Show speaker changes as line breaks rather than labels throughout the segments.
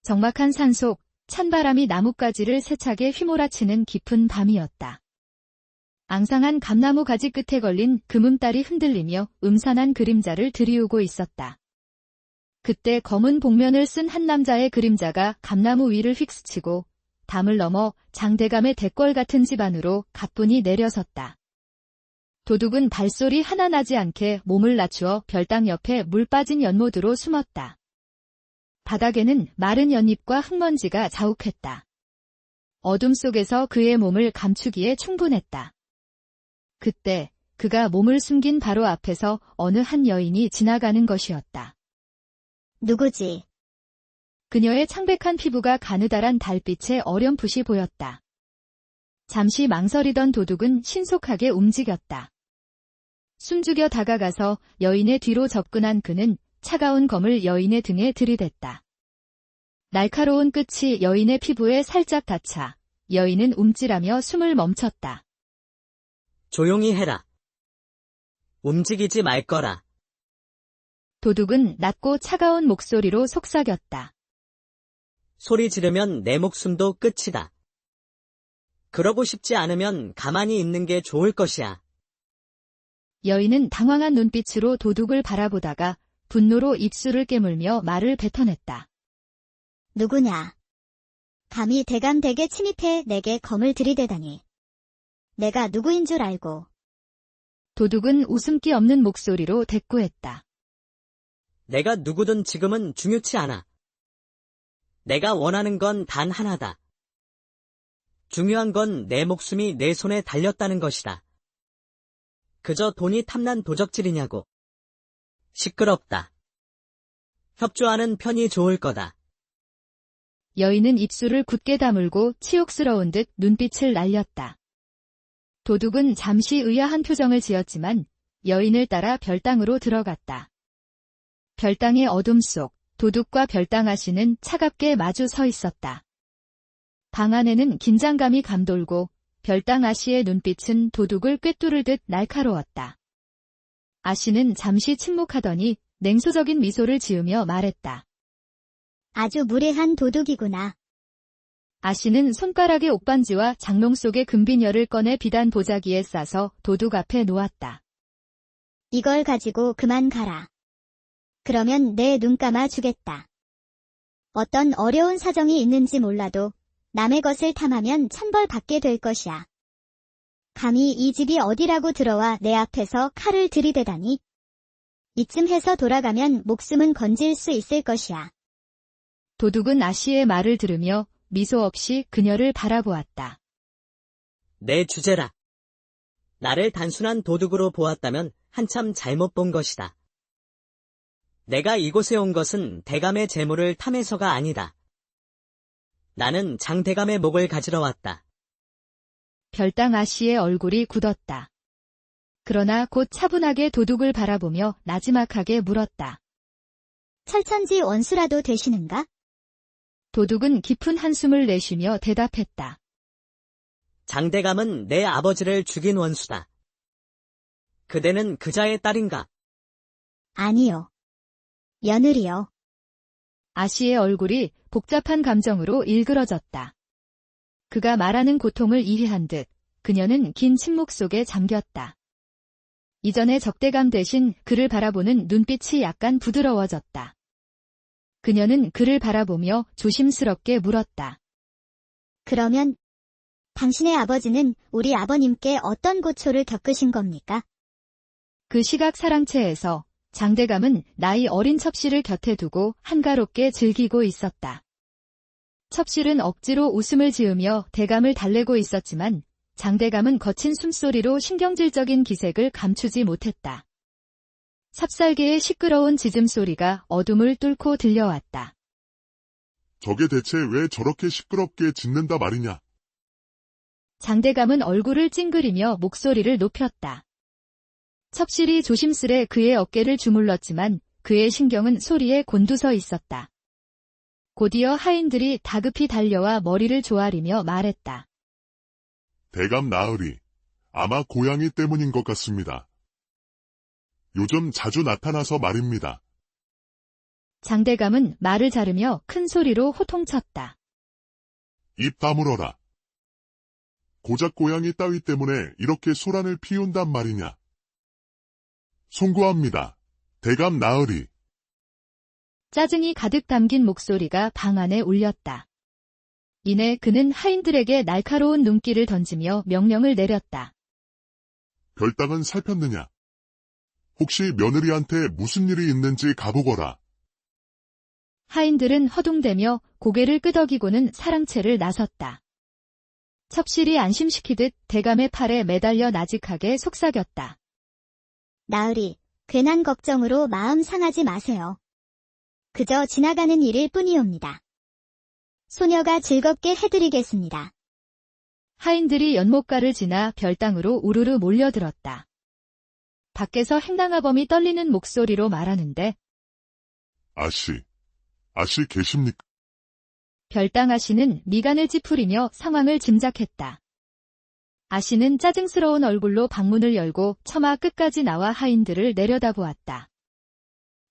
적막한 산속, 찬바람이 나뭇가지를 세차게 휘몰아치는 깊은 밤이었다. 앙상한 감나무 가지 끝에 걸린 금음달이 흔들리며 음산한 그림자를 들이우고 있었다. 그때 검은 복면을 쓴 한 남자의 그림자가 감나무 위를 휙 스치고 담을 넘어 장대감의 대궐 같은 집 안으로 가뿐히 내려섰다. 도둑은 발소리 하나 나지 않게 몸을 낮추어 별당 옆에 물 빠진 연못으로 숨었다. 바닥에는 마른 연잎과 흙먼지가 자욱했다. 어둠 속에서 그의 몸을 감추기에 충분했다. 그때 그가 몸을 숨긴 바로 앞에서 어느 한 여인이 지나가는 것이었다.
누구지?
그녀의 창백한 피부가 가느다란 달빛에 어렴풋이 보였다. 잠시 망설이던 도둑은 신속하게 움직였다. 숨죽여 다가가서 여인의 뒤로 접근한 그는 차가운 검을 여인의 등에 들이댔다. 날카로운 끝이 여인의 피부에 살짝 닿자 여인은 움찔하며 숨을 멈췄다.
조용히 해라. 움직이지 말 거라.
도둑은 낮고 차가운 목소리로 속삭였다.
소리 지르면 내 목숨도 끝이다. 그러고 싶지 않으면 가만히 있는 게 좋을 것이야.
여인은 당황한 눈빛으로 도둑을 바라보다가 분노로 입술을 깨물며 말을 뱉어냈다.
누구냐? 감히 대감 댁에 침입해 내게 검을 들이대다니. 내가 누구인 줄 알고.
도둑은 웃음기 없는 목소리로 대꾸했다.
내가 누구든 지금은 중요치 않아. 내가 원하는 건 단 하나다. 중요한 건 내 목숨이 내 손에 달렸다는 것이다. 그저 돈이 탐난 도적질이냐고. 시끄럽다. 협조하는 편이 좋을 거다.
여인은 입술을 굳게 다물고 치욕스러운 듯 눈빛을 날렸다. 도둑은 잠시 의아한 표정을 지었지만 여인을 따라 별당으로 들어갔다. 별당의 어둠 속 도둑과 별당 아씨는 차갑게 마주 서 있었다. 방 안에는 긴장감이 감돌고 별당 아씨의 눈빛은 도둑을 꿰뚫을 듯 날카로웠다. 아씨는 잠시 침묵하더니 냉소적인 미소를 지으며 말했다.
아주 무례한 도둑이구나.
아씨는 손가락의 옥반지와 장롱 속의 금비녀를 꺼내 비단 보자기에 싸서 도둑 앞에 놓았다.
이걸 가지고 그만 가라. 그러면 내 눈 감아 주겠다. 어떤 어려운 사정이 있는지 몰라도 남의 것을 탐하면 천벌 받게 될 것이야. 감히 이 집이 어디라고 들어와 내 앞에서 칼을 들이대다니. 이쯤 해서 돌아가면 목숨은 건질 수 있을 것이야.
도둑은 아씨의 말을 들으며 미소 없이 그녀를 바라보았다.
내 주제라. 나를 단순한 도둑으로 보았다면 한참 잘못 본 것이다. 내가 이곳에 온 것은 대감의 재물을 탐해서가 아니다. 나는 장대감의 목을 가지러 왔다.
별당 아씨의 얼굴이 굳었다. 그러나 곧 차분하게 도둑을 바라보며 나지막하게 물었다.
철천지 원수라도 되시는가?
도둑은 깊은 한숨을 내쉬며 대답했다.
장대감은 내 아버지를 죽인 원수다. 그대는 그자의 딸인가?
아니요. 며느리요.
아씨의 얼굴이 복잡한 감정으로 일그러졌다. 그가 말하는 고통을 이해한 듯 그녀는 긴 침묵 속에 잠겼다. 이전의 적대감 대신 그를 바라보는 눈빛이 약간 부드러워졌다. 그녀는 그를 바라보며 조심스럽게 물었다.
그러면 당신의 아버지는 우리 아버님께 어떤 고초를 겪으신 겁니까?
그 시각 사랑채에서 장대감은 나이 어린 첩실을 곁에 두고 한가롭게 즐기고 있었다. 첩실은 억지로 웃음을 지으며 대감을 달래고 있었지만 장대감은 거친 숨소리로 신경질적인 기색을 감추지 못했다. 삽살개의 시끄러운 짖음소리가 어둠을 뚫고 들려왔다.
저게 대체 왜 저렇게 시끄럽게 짖는다 말이냐?
장대감은 얼굴을 찡그리며 목소리를 높였다. 첩실이 조심스레 그의 어깨를 주물렀지만 그의 신경은 소리에 곤두서 있었다. 곧이어 하인들이 다급히 달려와 머리를 조아리며 말했다.
대감 나으리, 아마 고양이 때문인 것 같습니다. 요즘 자주 나타나서 말입니다.
장대감은 말을 자르며 큰 소리로 호통쳤다.
입 다물어라. 고작 고양이 따위 때문에 이렇게 소란을 피운단 말이냐. 송구합니다. 대감 나으리.
짜증이 가득 담긴 목소리가 방 안에 울렸다. 이내 그는 하인들에게 날카로운 눈길을 던지며 명령을 내렸다.
별당은 살폈느냐? 혹시 며느리한테 무슨 일이 있는지 가보거라.
하인들은 허둥대며 고개를 끄덕이고는 사랑채를 나섰다. 첩실이 안심시키듯 대감의 팔에 매달려 나직하게 속삭였다.
나으리, 괜한 걱정으로 마음 상하지 마세요. 그저 지나가는 일일 뿐이옵니다. 소녀가 즐겁게 해드리겠습니다.
하인들이 연못가를 지나 별당으로 우르르 몰려들었다. 밖에서 행당아범이 떨리는 목소리로 말하는데
아씨 계십니까?
별당 아씨는 미간을 찌푸리며 상황을 짐작했다. 아씨는 짜증스러운 얼굴로 방문을 열고 처마 끝까지 나와 하인들을 내려다보았다.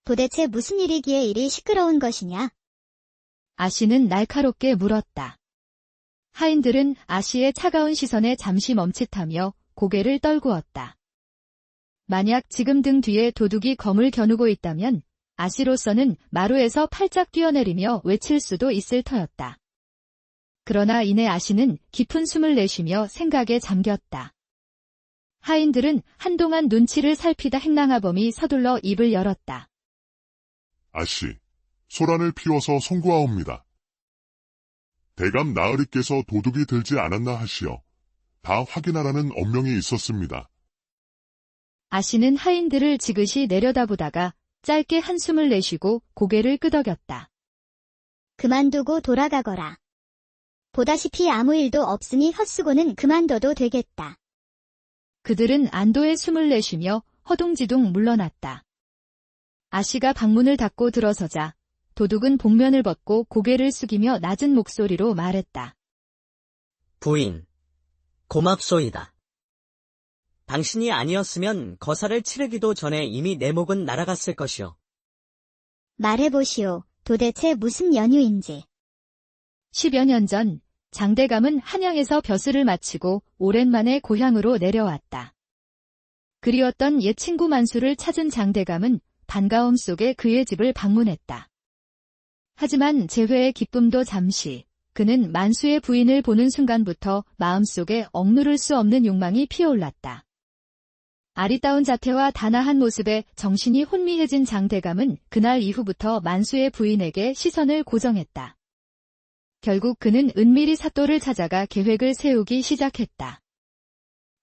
도대체 무슨 일이기에 이리 시끄러운 것이냐?
아씨는 날카롭게 물었다. 하인들은 아씨의 차가운 시선에 잠시 멈칫하며 고개를 떨구었다. 만약 지금 등 뒤에 도둑이 검을 겨누고 있다면 아씨로서는 마루에서 팔짝 뛰어내리며 외칠 수도 있을 터였다. 그러나 이내 아씨는 깊은 숨을 내쉬며 생각에 잠겼다. 하인들은 한동안 눈치를 살피다 행랑아범이 서둘러 입을 열었다.
아씨, 소란을 피워서 송구하옵니다. 대감 나으리께서 도둑이 들지 않았나 하시어 다 확인하라는 엄명이 있었습니다.
아씨는 하인들을 지그시 내려다보다가 짧게 한숨을 내쉬고 고개를 끄덕였다.
그만두고 돌아가거라. 보다시피 아무 일도 없으니 헛수고는 그만둬도 되겠다.
그들은 안도의 숨을 내쉬며 허둥지둥 물러났다. 아씨가 방문을 닫고 들어서자 도둑은 복면을 벗고 고개를 숙이며 낮은 목소리로 말했다.
부인, 고맙소이다. 당신이 아니었으면 거사를 치르기도 전에 이미 내 목은 날아갔을 것이오.
말해보시오. 도대체 무슨 연유인지.
10여 년 전 장대감은 한양에서 벼슬을 마치고 오랜만에 고향으로 내려왔다. 그리웠던 옛 친구 만수를 찾은 장대감은 반가움 속에 그의 집을 방문했다. 하지만 재회의 기쁨도 잠시, 그는 만수의 부인을 보는 순간부터 마음속에 억누를 수 없는 욕망이 피어올랐다. 아리따운 자태와 단아한 모습에 정신이 혼미해진 장대감은 그날 이후부터 만수의 부인에게 시선을 고정했다. 결국 그는 은밀히 사또를 찾아가 계획을 세우기 시작했다.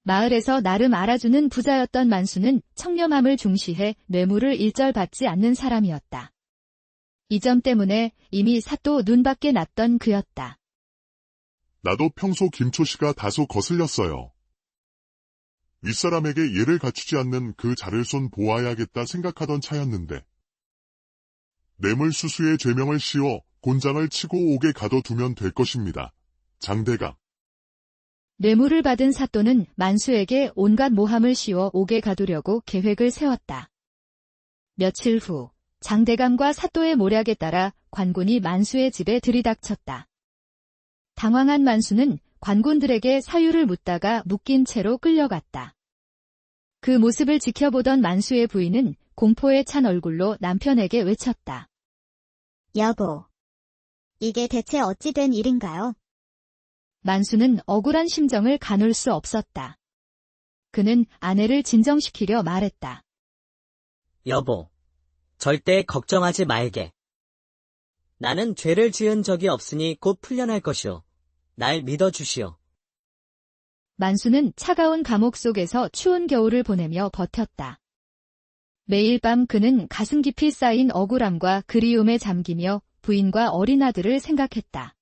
마을에서 나름 알아주는 부자였던 만수는 청렴함을 중시해 뇌물을 일절 받지 않는 사람이었다. 이 점 때문에 이미 사또 눈밖에 났던 그였다.
나도 평소 김초씨가 다소 거슬렸어요. 윗사람에게 예를 갖추지 않는 그 자를 손 보아야겠다 생각하던 차였는데 뇌물수수의 죄명을 씌워 곤장을 치고 옥에 가둬두면 될 것입니다. 장대감.
뇌물을 받은 사또는 만수에게 온갖 모함을 씌워 옥에 가두려고 계획을 세웠다. 며칠 후 장대감과 사또의 모략에 따라 관군이 만수의 집에 들이닥쳤다. 당황한 만수는 관군들에게 사유를 묻다가 묶인 채로 끌려갔다. 그 모습을 지켜보던 만수의 부인은 공포에 찬 얼굴로 남편에게 외쳤다.
여보, 이게 대체 어찌 된 일인가요?
만수는 억울한 심정을 가눌 수 없었다. 그는 아내를 진정시키려 말했다.
여보, 절대 걱정하지 말게. 나는 죄를 지은 적이 없으니 곧 풀려날 것이오. 날 믿어주시오.
만수는 차가운 감옥 속에서 추운 겨울을 보내며 버텼다. 매일 밤 그는 가슴 깊이 쌓인 억울함과 그리움에 잠기며 부인과 어린 아들을 생각했다.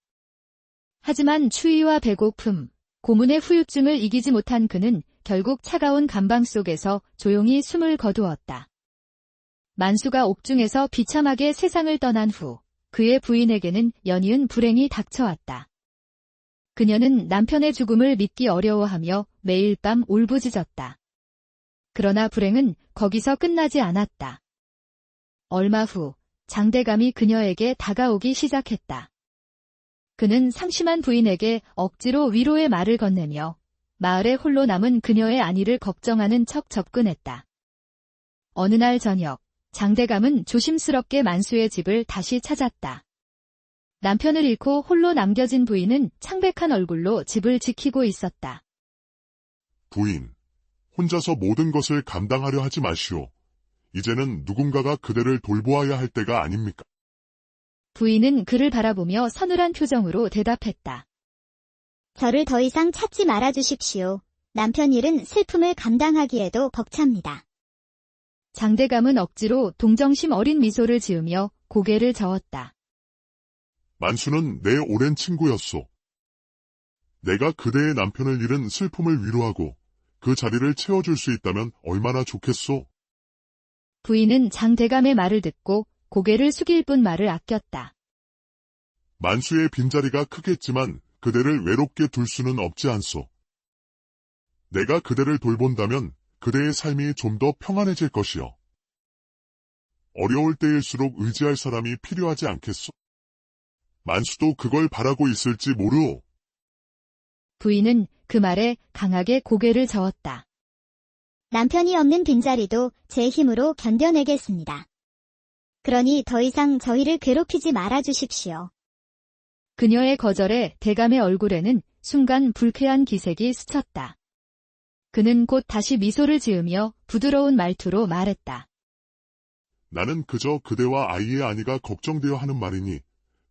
하지만 추위와 배고픔, 고문의 후유증을 이기지 못한 그는 결국 차가운 감방 속에서 조용히 숨을 거두었다. 만수가 옥중에서 비참하게 세상을 떠난 후 그의 부인에게는 연이은 불행이 닥쳐왔다. 그녀는 남편의 죽음을 믿기 어려워하며 매일 밤 울부짖었다. 그러나 불행은 거기서 끝나지 않았다. 얼마 후 장대감이 그녀에게 다가오기 시작했다. 그는 상심한 부인에게 억지로 위로의 말을 건네며 마을에 홀로 남은 그녀의 안위를 걱정하는 척 접근했다. 어느 날 저녁, 장대감은 조심스럽게 만수의 집을 다시 찾았다. 남편을 잃고 홀로 남겨진 부인은 창백한 얼굴로 집을 지키고 있었다.
부인, 혼자서 모든 것을 감당하려 하지 마시오. 이제는 누군가가 그대를 돌보아야 할 때가 아닙니까?
부인은 그를 바라보며 서늘한 표정으로 대답했다.
저를 더 이상 찾지 말아주십시오. 남편 일은 슬픔을 감당하기에도 벅찹니다.
장대감은 억지로 동정심 어린 미소를 지으며 고개를 저었다.
만수는 내 오랜 친구였소. 내가 그대의 남편을 잃은 슬픔을 위로하고 그 자리를 채워줄 수 있다면 얼마나 좋겠소.
부인은 장대감의 말을 듣고 고개를 숙일 뿐 말을 아꼈다.
만수의 빈자리가 크겠지만 그대를 외롭게 둘 수는 없지 않소. 내가 그대를 돌본다면 그대의 삶이 좀 더 평안해질 것이요. 어려울 때일수록 의지할 사람이 필요하지 않겠소? 만수도 그걸 바라고 있을지 모르오.
부인은 그 말에 강하게 고개를 저었다.
남편이 없는 빈자리도 제 힘으로 견뎌내겠습니다. 그러니 더 이상 저희를 괴롭히지 말아주십시오.
그녀의 거절에 대감의 얼굴에는 순간 불쾌한 기색이 스쳤다. 그는 곧 다시 미소를 지으며 부드러운 말투로 말했다.
나는 그저 그대와 아이의 안위가 걱정되어 하는 말이니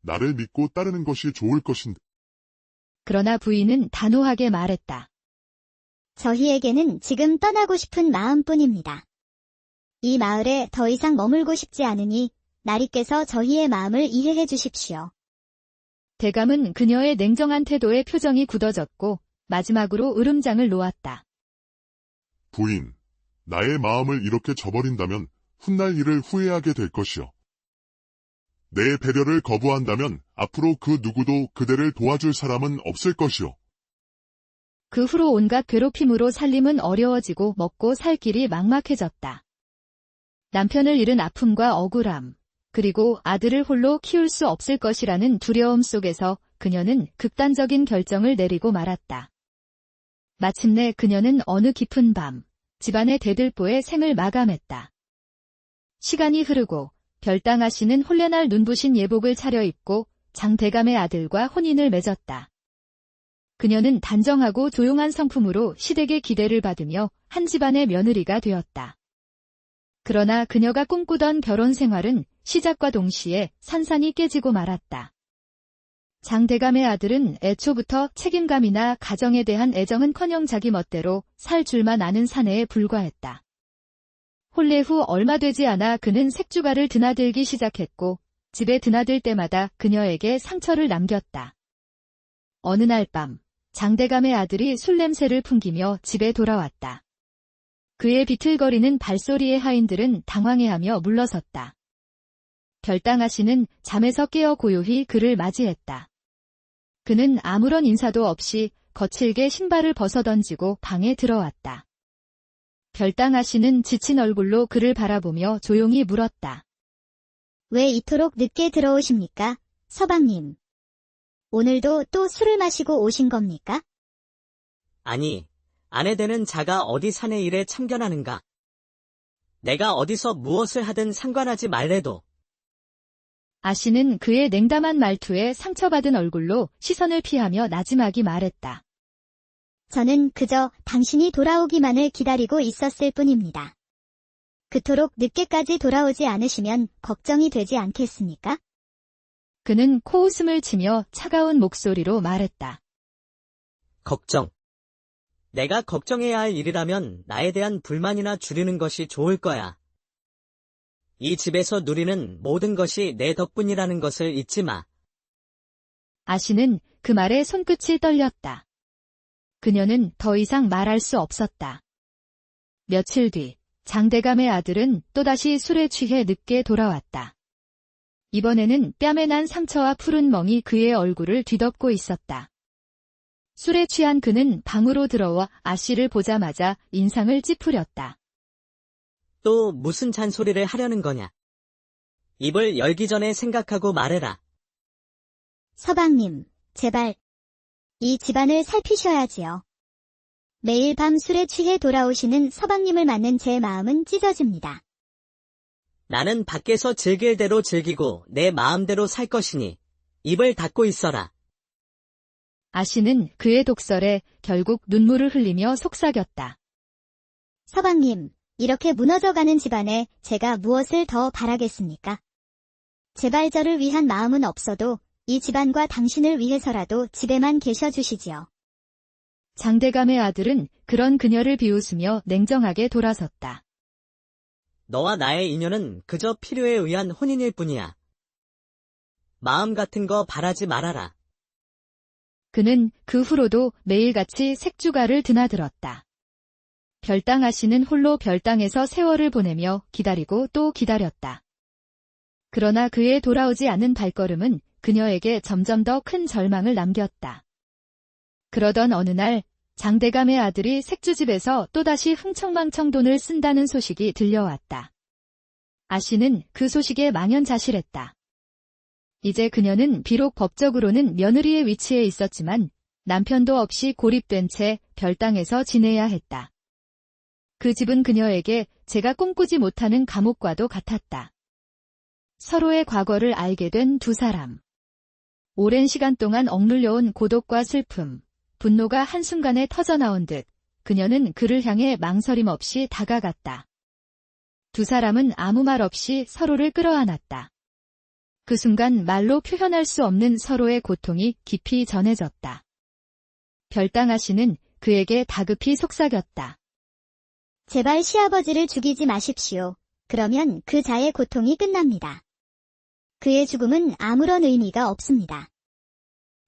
나를 믿고 따르는 것이 좋을 것인데.
그러나 부인은 단호하게 말했다.
저희에게는 지금 떠나고 싶은 마음뿐입니다. 이 마을에 더 이상 머물고 싶지 않으니 나리께서 저희의 마음을 이해해 주십시오.
대감은 그녀의 냉정한 태도에 표정이 굳어졌고 마지막으로 으름장을 놓았다.
부인, 나의 마음을 이렇게 저버린다면 훗날 일을 후회하게 될 것이요. 내 배려를 거부한다면 앞으로 그 누구도 그대를 도와줄 사람은 없을 것이요.
그 후로 온갖 괴롭힘으로 살림은 어려워지고 먹고 살 길이 막막해졌다. 남편을 잃은 아픔과 억울함, 그리고 아들을 홀로 키울 수 없을 것이라는 두려움 속에서 그녀는 극단적인 결정을 내리고 말았다. 마침내 그녀는 어느 깊은 밤, 집안의 대들보에 생을 마감했다. 시간이 흐르고 별당아 씨는 홀레날 눈부신 예복을 차려입고 장대감의 아들과 혼인을 맺었다. 그녀는 단정하고 조용한 성품으로 시댁의 기대를 받으며 한 집안의 며느리가 되었다. 그러나 그녀가 꿈꾸던 결혼 생활은 시작과 동시에 산산이 깨지고 말았다. 장대감의 아들은 애초부터 책임감이나 가정에 대한 애정은커녕 자기 멋대로 살 줄만 아는 사내에 불과했다. 혼례 후 얼마 되지 않아 그는 색주가를 드나들기 시작했고 집에 드나들 때마다 그녀에게 상처를 남겼다. 어느 날 밤, 장대감의 아들이 술 냄새를 풍기며 집에 돌아왔다. 그의 비틀거리는 발소리에 하인들은 당황해하며 물러섰다. 별당아 씨는 잠에서 깨어 고요히 그를 맞이했다. 그는 아무런 인사도 없이 거칠게 신발을 벗어던지고 방에 들어왔다. 별당아 씨는 지친 얼굴로 그를 바라보며 조용히 물었다.
왜 이토록 늦게 들어오십니까, 서방님? 오늘도 또 술을 마시고 오신 겁니까?
아니, 아내 되는 자가 어디 사내 일에 참견하는가? 내가 어디서 무엇을 하든 상관하지 말래도.
아씨는 그의 냉담한 말투에 상처받은 얼굴로 시선을 피하며 나지막이 말했다.
저는 그저 당신이 돌아오기만을 기다리고 있었을 뿐입니다. 그토록 늦게까지 돌아오지 않으시면 걱정이 되지 않겠습니까?
그는 코웃음을 치며 차가운 목소리로 말했다.
걱정. 내가 걱정해야 할 일이라면 나에 대한 불만이나 줄이는 것이 좋을 거야. 이 집에서 누리는 모든 것이 내 덕분이라는 것을 잊지 마.
아씨는 그 말에 손끝이 떨렸다. 그녀는 더 이상 말할 수 없었다. 며칠 뒤, 장대감의 아들은 또다시 술에 취해 늦게 돌아왔다. 이번에는 뺨에 난 상처와 푸른 멍이 그의 얼굴을 뒤덮고 있었다. 술에 취한 그는 방으로 들어와 아씨를 보자마자 인상을 찌푸렸다.
또 무슨 잔소리를 하려는 거냐? 입을 열기 전에 생각하고 말해라.
서방님, 제발 이 집안을 살피셔야지요. 매일 밤 술에 취해 돌아오시는 서방님을 맞는 제 마음은 찢어집니다.
나는 밖에서 즐길 대로 즐기고 내 마음대로 살 것이니 입을 닫고 있어라.
아씨는 그의 독설에 결국 눈물을 흘리며 속삭였다.
서방님, 이렇게 무너져가는 집안에 제가 무엇을 더 바라겠습니까? 제발 저를 위한 마음은 없어도 이 집안과 당신을 위해서라도 집에만 계셔주시지요.
장대감의 아들은 그런 그녀를 비웃으며 냉정하게 돌아섰다.
너와 나의 인연은 그저 필요에 의한 혼인일 뿐이야. 마음 같은 거 바라지 말아라.
그는 그 후로도 매일같이 색주가를 드나들었다. 별당 아씨는 홀로 별당에서 세월을 보내며 기다리고 또 기다렸다. 그러나 그의 돌아오지 않은 발걸음은 그녀에게 점점 더 큰 절망을 남겼다. 그러던 어느 날 장대감의 아들이 색주집에서 또다시 흥청망청 돈을 쓴다는 소식이 들려왔다. 아씨는 그 소식에 망연자실했다. 이제 그녀는 비록 법적으로는 며느리의 위치에 있었지만 남편도 없이 고립된 채 별당에서 지내야 했다. 그 집은 그녀에게 제가 꿈꾸지 못하는 감옥과도 같았다. 서로의 과거를 알게 된 두 사람. 오랜 시간 동안 억눌려온 고독과 슬픔, 분노가 한순간에 터져나온 듯 그녀는 그를 향해 망설임 없이 다가갔다. 두 사람은 아무 말 없이 서로를 끌어안았다. 그 순간 말로 표현할 수 없는 서로의 고통이 깊이 전해졌다. 별당 아씨는 그에게 다급히 속삭였다.
제발 시아버지를 죽이지 마십시오. 그러면 그 자의 고통이 끝납니다. 그의 죽음은 아무런 의미가 없습니다.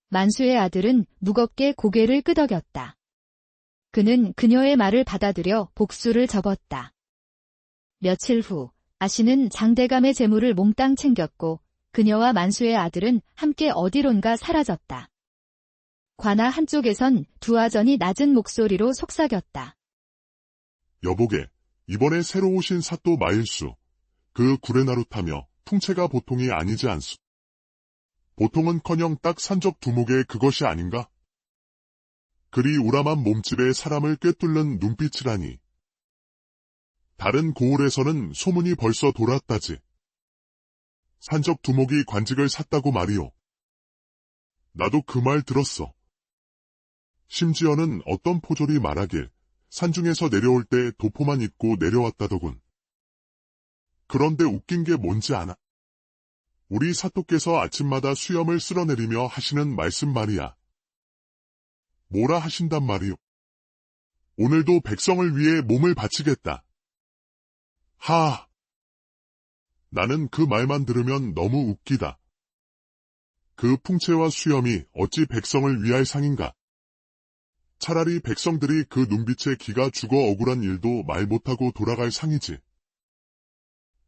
만수의 아들은 무겁게 고개를 끄덕였다. 그는 그녀의 말을 받아들여 복수를 접었다. 며칠 후 아씨는 장대감의 재물을 몽땅 챙겼고 그녀와 만수의 아들은 함께 어디론가 사라졌다. 관아 한쪽에선 두 아전이 낮은 목소리로 속삭였다.
여보게, 이번에 새로 오신 사또 마일수, 그 구레나루 타며 풍채가 보통이 아니지 않소. 보통은커녕 딱 산적 두목의 그것이 아닌가? 그리 우람한 몸집에 사람을 꿰뚫는 눈빛이라니. 다른 고을에서는 소문이 벌써 돌았다지. 산적 두목이 관직을 샀다고 말이오. 나도 그 말 들었어. 심지어는 어떤 포졸이 말하길 산중에서 내려올 때 도포만 입고 내려왔다더군. 그런데 웃긴 게 뭔지 아나? 우리 사또께서 아침마다 수염을 쓸어내리며 하시는 말씀 말이야. 뭐라 하신단 말이오. 오늘도 백성을 위해 몸을 바치겠다. 하! 나는 그 말만 들으면 너무 웃기다. 그 풍채와 수염이 어찌 백성을 위할 상인가? 차라리 백성들이 그 눈빛에 기가 죽어 억울한 일도 말 못하고 돌아갈 상이지.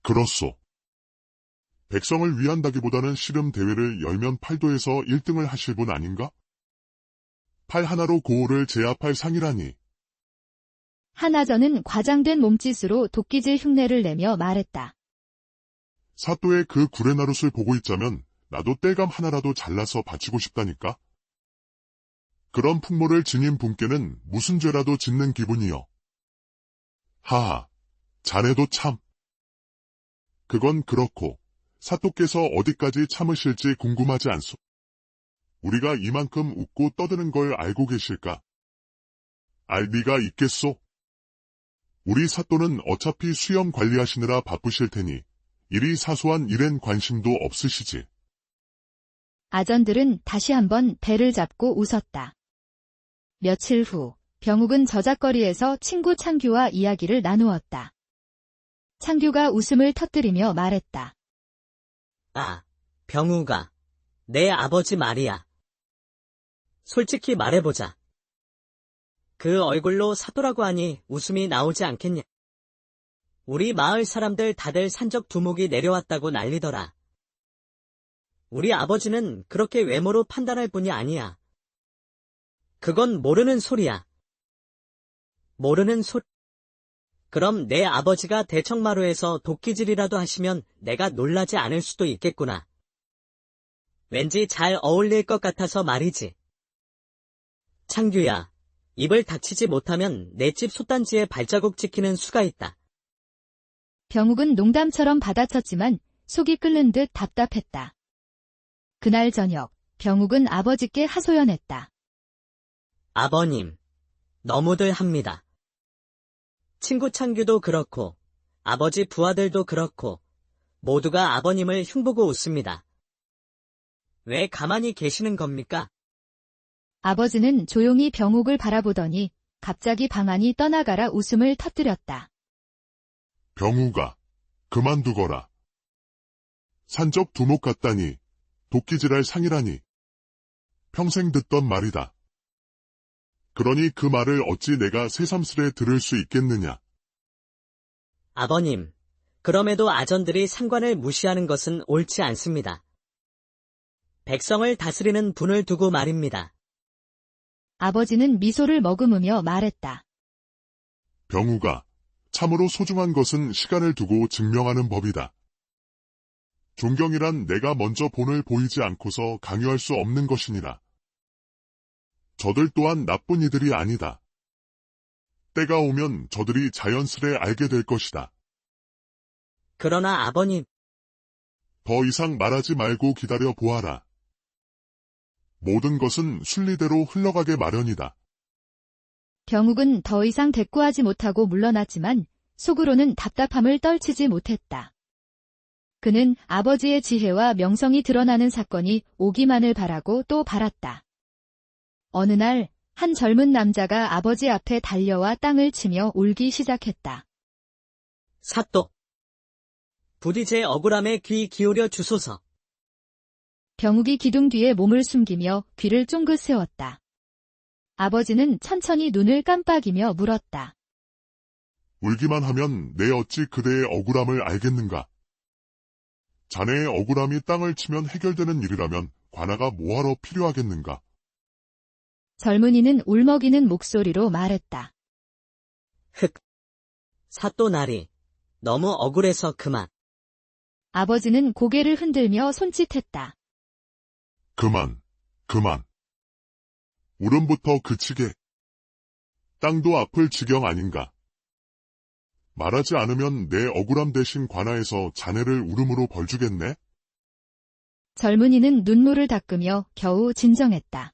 그렇소. 백성을 위한다기보다는 씨름 대회를 열면 팔도에서 1등을 하실 분 아닌가? 팔 하나로 고을을 제압할 상이라니.
한아전은 과장된 몸짓으로 도끼질 흉내를 내며 말했다.
사또의 그 구레나룻을 보고 있자면 나도 땔감 하나라도 잘라서 바치고 싶다니까. 그런 풍모를 지닌 분께는 무슨 죄라도 짓는 기분이여. 하하, 자네도 참. 그건 그렇고 사또께서 어디까지 참으실지 궁금하지 않소. 우리가 이만큼 웃고 떠드는 걸 알고 계실까? 알 리가 있겠소? 우리 사또는 어차피 수염 관리하시느라 바쁘실 테니 이리 사소한 일엔 관심도 없으시지.
아전들은 다시 한번 배를 잡고 웃었다. 며칠 후 병욱은 저작거리에서 친구 창규와 이야기를 나누었다. 창규가 웃음을 터뜨리며 말했다.
아, 병우가, 내 아버지 말이야. 솔직히 말해보자. 그 얼굴로 사또라고 하니 웃음이 나오지 않겠냐? 우리 마을 사람들 다들 산적 두목이 내려왔다고 난리더라. 우리 아버지는 그렇게 외모로 판단할 분이 아니야. 그건 모르는 소리야. 모르는 소리. 그럼 내 아버지가 대청마루에서 도끼질이라도 하시면 내가 놀라지 않을 수도 있겠구나. 왠지 잘 어울릴 것 같아서 말이지. 창규야, 입을 닥치지 못하면 내 집 솥단지에 발자국 찍히는 수가 있다.
병욱은 농담처럼 받아쳤지만 속이 끓는 듯 답답했다. 그날 저녁, 병욱은 아버지께 하소연했다.
아버님, 너무들 합니다. 친구 창규도 그렇고, 아버지 부하들도 그렇고, 모두가 아버님을 흉보고 웃습니다. 왜 가만히 계시는 겁니까?
아버지는 조용히 병욱을 바라보더니 갑자기 방안이 떠나가라 웃음을 터뜨렸다.
병우가, 그만두거라. 산적 두목 같다니, 도끼질할 상이라니. 평생 듣던 말이다. 그러니 그 말을 어찌 내가 새삼스레 들을 수 있겠느냐.
아버님, 그럼에도 아전들이 상관을 무시하는 것은 옳지 않습니다. 백성을 다스리는 분을 두고 말입니다.
아버지는 미소를 머금으며 말했다.
병우가, 참으로 소중한 것은 시간을 두고 증명하는 법이다. 존경이란 내가 먼저 본을 보이지 않고서 강요할 수 없는 것이니라. 저들 또한 나쁜 이들이 아니다. 때가 오면 저들이 자연스레 알게 될 것이다.
그러나 아버님,
더 이상 말하지 말고 기다려 보아라. 모든 것은 순리대로 흘러가게 마련이다.
병욱은 더 이상 대꾸하지 못하고 물러났지만 속으로는 답답함을 떨치지 못했다. 그는 아버지의 지혜와 명성이 드러나는 사건이 오기만을 바라고 또 바랐다. 어느 날, 한 젊은 남자가 아버지 앞에 달려와 땅을 치며 울기 시작했다.
사또. 부디 제 억울함에 귀 기울여 주소서.
병욱이 기둥 뒤에 몸을 숨기며 귀를 쫑긋 세웠다. 아버지는 천천히 눈을 깜빡이며 물었다.
울기만 하면 내 어찌 그대의 억울함을 알겠는가? 자네의 억울함이 땅을 치면 해결되는 일이라면 관아가 뭐하러 필요하겠는가?
젊은이는 울먹이는 목소리로 말했다.
흑. 사또 나리. 너무 억울해서 그만.
아버지는 고개를 흔들며 손짓했다.
그만. 울음부터 그치게. 땅도 아플 지경 아닌가? 말하지 않으면 내 억울함 대신 관아에서 자네를 울음으로 벌주겠네?
젊은이는 눈물을 닦으며 겨우 진정했다.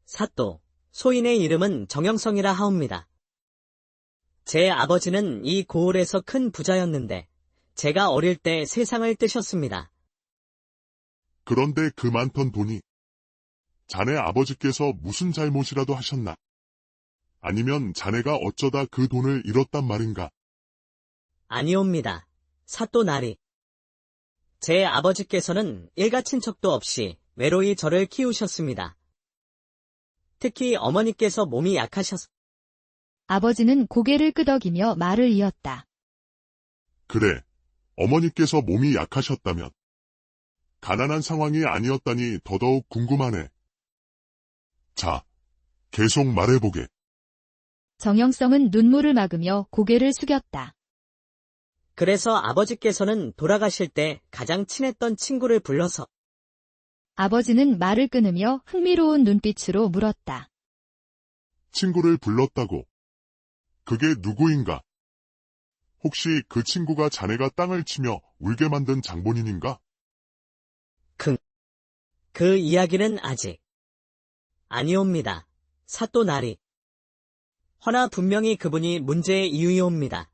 사또, 소인의 이름은 정영성이라 하옵니다. 제 아버지는 이 고을에서 큰 부자였는데 제가 어릴 때 세상을 뜨셨습니다.
그런데 그 많던 돈이 자네 아버지께서 무슨 잘못이라도 하셨나? 아니면 자네가 어쩌다 그 돈을 잃었단 말인가?
아니옵니다. 사또 나리. 제 아버지께서는 일가 친척도 없이 외로이 저를 키우셨습니다. 특히 어머니께서 몸이 약하셔서
아버지는 고개를 끄덕이며 말을 이었다.
그래, 어머니께서 몸이 약하셨다면 가난한 상황이 아니었다니 더더욱 궁금하네. 자, 계속 말해보게.
정영성은 눈물을 막으며 고개를 숙였다.
그래서 아버지께서는 돌아가실 때 가장 친했던 친구를 불러서
아버지는 말을 끊으며 흥미로운 눈빛으로 물었다.
친구를 불렀다고. 그게 누구인가? 혹시 그 친구가 자네가 땅을 치며 울게 만든 장본인인가?
그 이야기는 아직 아니옵니다. 사또 나리. 허나 분명히 그분이 문제의 이유이옵니다.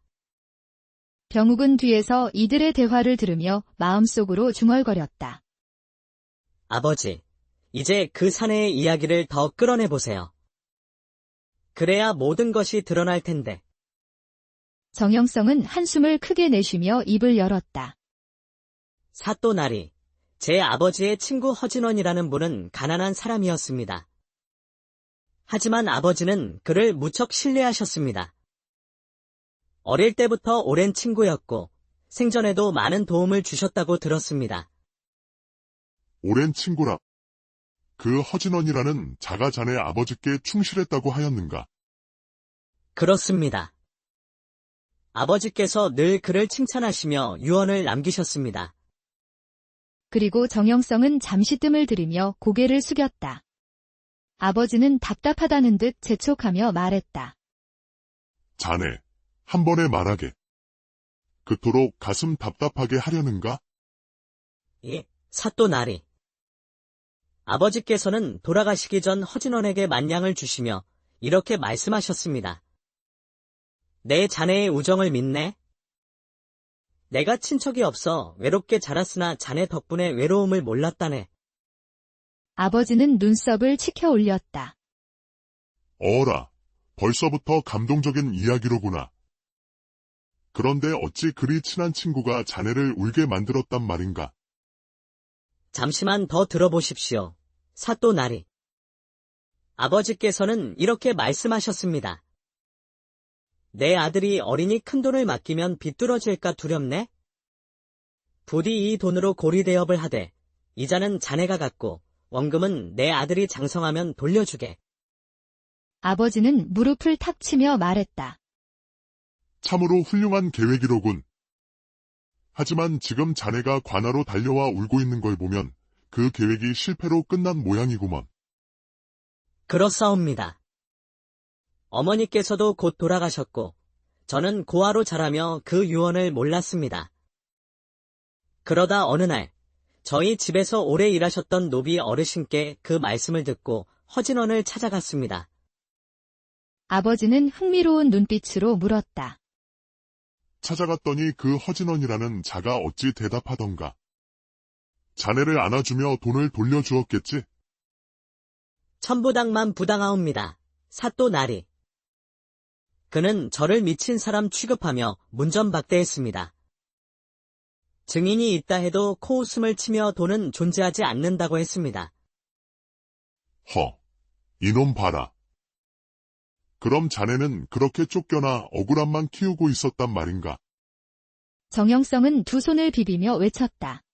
병욱은 뒤에서 이들의 대화를 들으며 마음속으로 중얼거렸다.
아버지, 이제 그 사내의 이야기를 더 끌어내보세요. 그래야 모든 것이 드러날 텐데.
정영성은 한숨을 크게 내쉬며 입을 열었다.
사또 나리, 제 아버지의 친구 허진원이라는 분은 가난한 사람이었습니다. 하지만 아버지는 그를 무척 신뢰하셨습니다. 어릴 때부터 오랜 친구였고 생전에도 많은 도움을 주셨다고 들었습니다.
오랜 친구라. 그 허진원이라는 자가 자네 아버지께 충실했다고 하였는가?
그렇습니다. 아버지께서 늘 그를 칭찬하시며 유언을 남기셨습니다.
그리고 정영성은 잠시 뜸을 들이며 고개를 숙였다. 아버지는 답답하다는 듯 재촉하며 말했다.
자네, 한 번에 말하게. 그토록 가슴 답답하게 하려는가?
예, 사또 나리. 아버지께서는 돌아가시기 전 허진원에게 만냥을 주시며 이렇게 말씀하셨습니다. 내 자네의 우정을 믿네. 내가 친척이 없어 외롭게 자랐으나 자네 덕분에 외로움을 몰랐다네.
아버지는 눈썹을 치켜 올렸다.
어라, 벌써부터 감동적인 이야기로구나. 그런데 어찌 그리 친한 친구가 자네를 울게 만들었단 말인가?
잠시만 더 들어보십시오. 사또 나리. 아버지께서는 이렇게 말씀하셨습니다. 내 아들이 어린이 큰돈을 맡기면 비뚤어질까 두렵네? 부디 이 돈으로 고리대업을 하되 이자는 자네가 갖고 원금은 내 아들이 장성하면 돌려주게.
아버지는 무릎을 탁 치며 말했다.
참으로 훌륭한 계획이로군. 하지만 지금 자네가 관하로 달려와 울고 있는 걸 보면 그 계획이 실패로 끝난 모양이구먼.
그렇사옵니다. 어머니께서도 곧 돌아가셨고 저는 고아로 자라며 그 유언을 몰랐습니다. 그러다 어느 날 저희 집에서 오래 일하셨던 노비 어르신께 그 말씀을 듣고 허진원을 찾아갔습니다.
아버지는 흥미로운 눈빛으로 물었다.
찾아갔더니 그 허진원이라는 자가 어찌 대답하던가. 자네를 안아주며 돈을 돌려주었겠지?
천부당만 부당하옵니다. 사또 나리. 그는 저를 미친 사람 취급하며 문전박대했습니다. 증인이 있다 해도 코웃음을 치며 돈은 존재하지 않는다고 했습니다.
이놈 봐라. 그럼 자네는 그렇게 쫓겨나 억울함만 키우고 있었단 말인가?
정영성은 두 손을 비비며 외쳤다.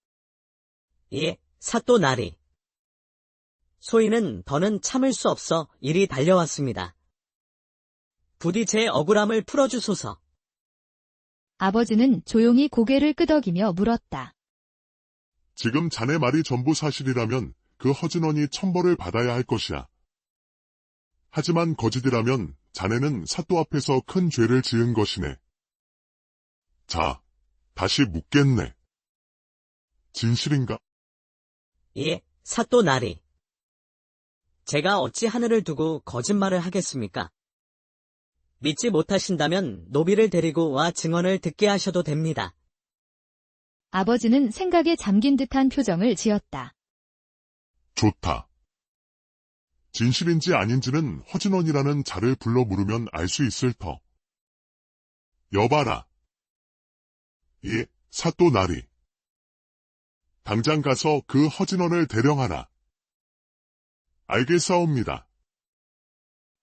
예, 사또 나리. 소인은 더는 참을 수 없어 이리 달려왔습니다. 부디 제 억울함을 풀어주소서.
아버지는 조용히 고개를 끄덕이며 물었다.
지금 자네 말이 전부 사실이라면 그 허진원이 천벌을 받아야 할 것이야. 하지만 거짓이라면 자네는 사또 앞에서 큰 죄를 지은 것이네. 자, 다시 묻겠네. 진실인가?
예, 사또 나리. 제가 어찌 하늘을 두고 거짓말을 하겠습니까? 믿지 못하신다면 노비를 데리고 와 증언을 듣게 하셔도 됩니다.
아버지는 생각에 잠긴 듯한 표정을 지었다.
좋다. 진실인지 아닌지는 허진원이라는 자를 불러 물으면 알 수 있을 터. 여봐라. 예, 사또 나리. 당장 가서 그 허진원을 대령하라. 알겠사옵니다.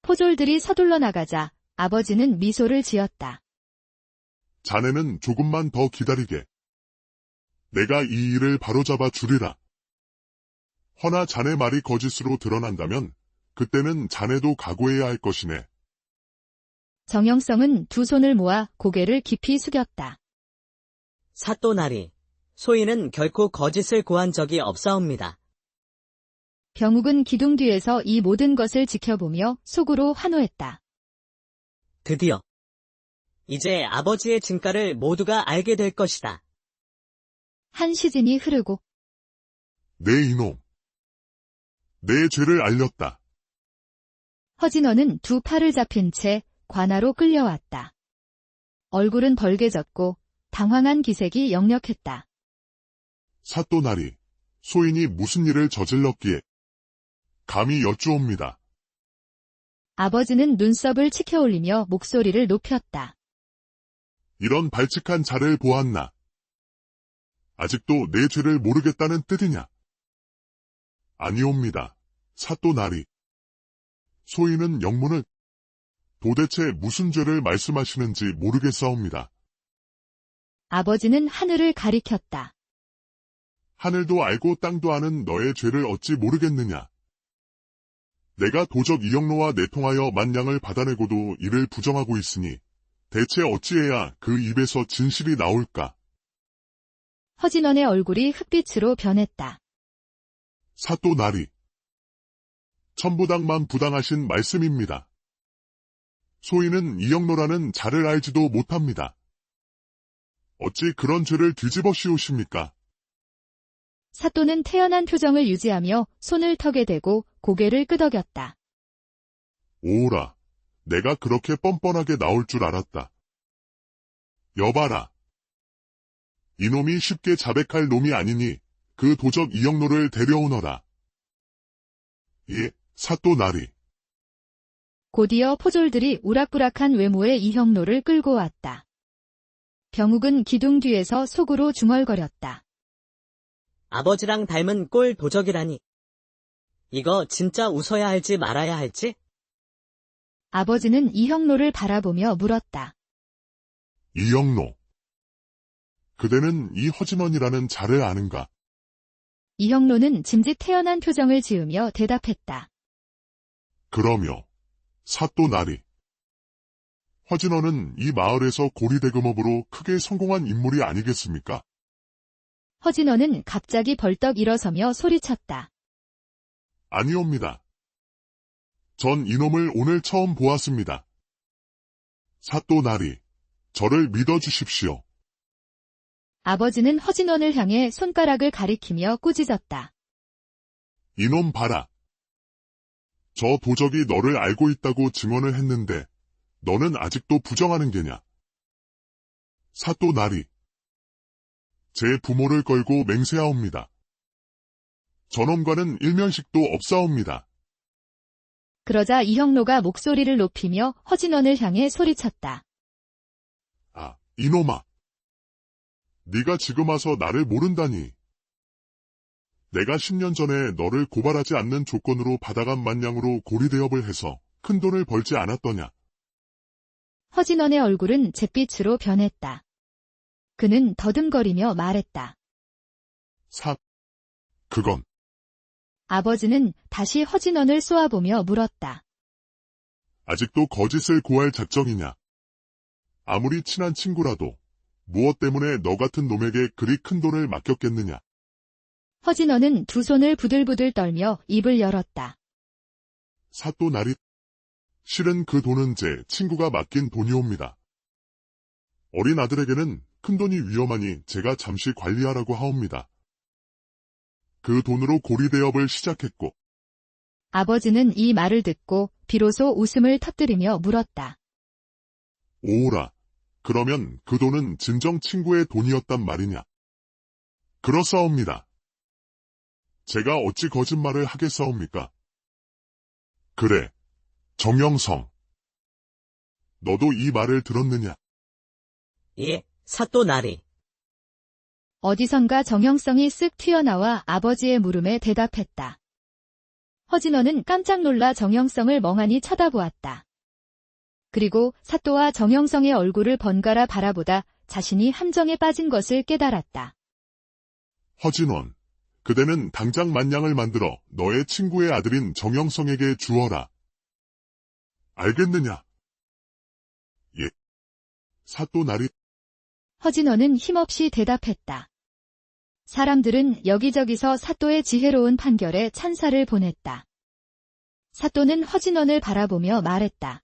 포졸들이 서둘러 나가자 아버지는 미소를 지었다.
자네는 조금만 더 기다리게. 내가 이 일을 바로잡아 주리라. 허나 자네 말이 거짓으로 드러난다면 그때는 자네도 각오해야 할 것이네.
정영성은 두 손을 모아 고개를 깊이 숙였다.
사또 나리, 소인은 결코 거짓을 고한 적이 없사옵니다.
병욱은 기둥 뒤에서 이 모든 것을 지켜보며 속으로 환호했다.
드디어 이제 아버지의 진가를 모두가 알게 될 것이다.
한 시즌이 흐르고
내 이놈. 내 죄를 알렸다.
허진원은 두 팔을 잡힌 채 관하로 끌려왔다. 얼굴은 벌개졌고 당황한 기색이 역력했다.
사또 나리, 소인이 무슨 일을 저질렀기에 감히 여쭈옵니다.
아버지는 눈썹을 치켜 올리며 목소리를 높였다.
이런 발칙한 자를 보았나? 아직도 내 죄를 모르겠다는 뜻이냐? 아니옵니다. 사또 나리. 소인은 영문을 도대체 무슨 죄를 말씀하시는지 모르겠사옵니다.
아버지는 하늘을 가리켰다.
하늘도 알고 땅도 아는 너의 죄를 어찌 모르겠느냐? 내가 도적 이영로와 내통하여 만냥을 받아내고도 이를 부정하고 있으니 대체 어찌해야 그 입에서 진실이 나올까?
허진원의 얼굴이 흑빛으로 변했다.
사또 나리. 천부당만 부당하신 말씀입니다. 소인은 이영노라는 자를 알지도 못합니다. 어찌 그런 죄를 뒤집어 씌우십니까?
사또는 태연한 표정을 유지하며 손을 턱에 대고 고개를 끄덕였다.
오라, 내가 그렇게 뻔뻔하게 나올 줄 알았다. 여봐라. 이놈이 쉽게 자백할 놈이 아니니 그 도적 이영노를 데려오너라. 예, 사또 나리.
곧이어 포졸들이 우락부락한 외모의 이형노를 끌고 왔다. 병욱은 기둥 뒤에서 속으로 중얼거렸다.
아버지랑 닮은 꼴 도적이라니. 이거 진짜 웃어야 할지 말아야 할지?
아버지는 이형노를 바라보며 물었다.
이영노. 그대는 이 허진원이라는 자를 아는가?
이형노는 짐짓 태연한 표정을 지으며 대답했다.
그러며 사또 나리. 허진원은 이 마을에서 고리대금업으로 크게 성공한 인물이 아니겠습니까?
허진원은 갑자기 벌떡 일어서며 소리쳤다.
아니옵니다. 전 이놈을 오늘 처음 보았습니다. 사또 나리, 저를 믿어주십시오.
아버지는 허진원을 향해 손가락을 가리키며 꾸짖었다.
이놈 봐라. 저 도적이 너를 알고 있다고 증언을 했는데 너는 아직도 부정하는 게냐? 사또 나리. 제 부모를 걸고 맹세하옵니다. 저놈과는 일면식도 없사옵니다.
그러자 이형노가 목소리를 높이며 허진원을 향해 소리쳤다.
아, 이놈아. 네가 지금 와서 나를 모른다니. 내가 10년 전에 너를 고발하지 않는 조건으로 받아간 만냥으로 고리대업을 해서 큰 돈을 벌지 않았더냐.
허진원의 얼굴은 잿빛으로 변했다. 그는 더듬거리며 말했다.
그건
아버지는 다시 허진원을 쏘아보며 물었다.
아직도 거짓을 고할 작정이냐? 아무리 친한 친구라도 무엇 때문에 너 같은 놈에게 그리 큰 돈을 맡겼겠느냐?
허진원은 두 손을 부들부들 떨며 입을 열었다.
사또 나리. 실은 그 돈은 제 친구가 맡긴 돈이옵니다. 어린 아들에게는 큰 돈이 위험하니 제가 잠시 관리하라고 하옵니다. 그 돈으로 고리대업을 시작했고.
아버지는 이 말을 듣고 비로소 웃음을 터뜨리며 물었다.
오라. 그러면 그 돈은 진정 친구의 돈이었단 말이냐? 그렇사옵니다. 제가 어찌 거짓말을 하겠사옵니까? 그래, 정영성. 너도 이 말을 들었느냐?
예, 사또 나리.
어디선가 정형성이 쓱 튀어나와 아버지의 물음에 대답했다. 허진원은 깜짝 놀라 정형성을 멍하니 쳐다보았다. 그리고 사또와 정형성의 얼굴을 번갈아 바라보다 자신이 함정에 빠진 것을 깨달았다.
허진원, 그대는 당장 만냥을 만들어 너의 친구의 아들인 정영성에게 주어라. 알겠느냐? 예. 사또 나리.
허진원은 힘없이 대답했다. 사람들은 여기저기서 사또의 지혜로운 판결에 찬사를 보냈다. 사또는 허진원을 바라보며 말했다.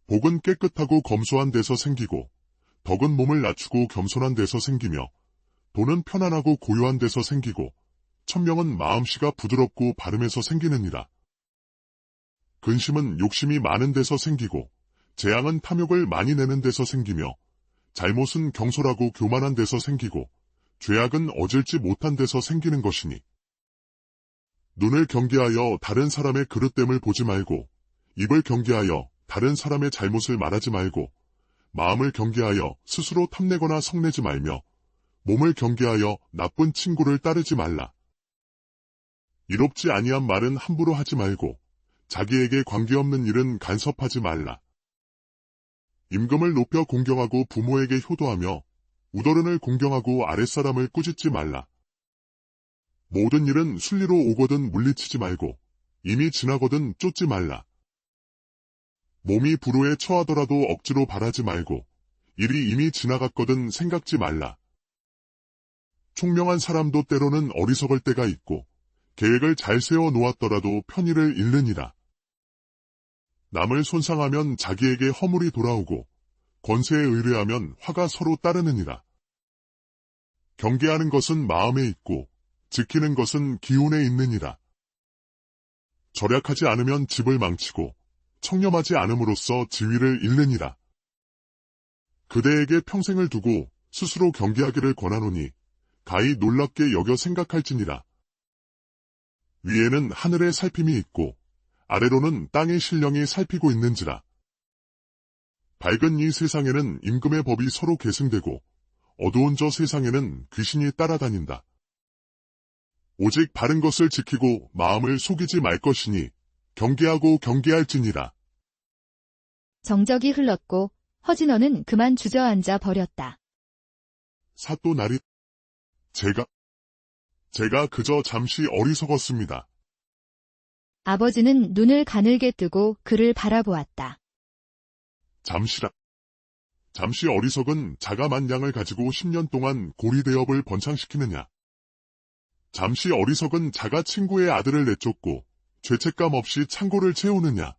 복은 깨끗하고 검소한 데서 생기고, 덕은 몸을 낮추고 겸손한 데서 생기며, 돈은 편안하고 고요한 데서 생기고, 천명은 마음씨가 부드럽고 바름에서 생기느니라. 근심은 욕심이 많은 데서 생기고, 재앙은 탐욕을 많이 내는 데서 생기며, 잘못은 경솔하고 교만한 데서 생기고, 죄악은 어질지 못한 데서 생기는 것이니. 눈을 경계하여 다른 사람의 그릇됨을 보지 말고, 입을 경계하여 다른 사람의 잘못을 말하지 말고, 마음을 경계하여 스스로 탐내거나 성내지 말며, 몸을 경계하여 나쁜 친구를 따르지 말라. 이롭지 아니한 말은 함부로 하지 말고, 자기에게 관계없는 일은 간섭하지 말라. 임금을 높여 공경하고 부모에게 효도하며, 우더른을 공경하고 아랫사람을 꾸짖지 말라. 모든 일은 순리로 오거든 물리치지 말고, 이미 지나거든 쫓지 말라. 몸이 불호에 처하더라도 억지로 바라지 말고 일이 이미 지나갔거든 생각지 말라. 총명한 사람도 때로는 어리석을 때가 있고 계획을 잘 세워 놓았더라도 편의를 잃느니라. 남을 손상하면 자기에게 허물이 돌아오고 권세에 의뢰하면 화가 서로 따르느니라. 경계하는 것은 마음에 있고 지키는 것은 기운에 있느니라. 절약하지 않으면 집을 망치고 청렴하지 않음으로써 지위를 잃느니라. 그대에게 평생을 두고 스스로 경계하기를 권하노니 가히 놀랍게 여겨 생각할지니라. 위에는 하늘의 살핌이 있고 아래로는 땅의 신령이 살피고 있는지라. 밝은 이 세상에는 임금의 법이 서로 계승되고 어두운 저 세상에는 귀신이 따라다닌다. 오직 바른 것을 지키고 마음을 속이지 말 것이니 경계하고 경계할지니라.
정적이 흘렀고 허진원은 그만 주저앉아 버렸다.
사또나리, 제가 그저 잠시 어리석었습니다.
아버지는 눈을 가늘게 뜨고 그를 바라보았다.
잠시 어리석은 자가만량을 가지고 10년 동안 고리대업을 번창시키느냐. 잠시 어리석은 자가 친구의 아들을 내쫓고 죄책감 없이 창고를 채우느냐.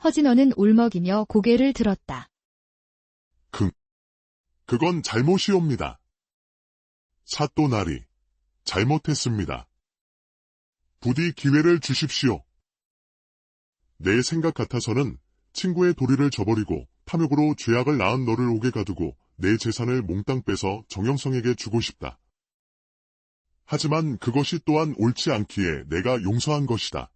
허진원은 울먹이며 고개를 들었다.
그건 잘못이옵니다. 사또나리, 잘못했습니다. 부디 기회를 주십시오. 내 생각 같아서는 친구의 도리를 저버리고 탐욕으로 죄악을 낳은 너를 옥에 가두고 내 재산을 몽땅 빼서 정영성에게 주고 싶다. 하지만 그것이 또한 옳지 않기에 내가 용서한 것이다.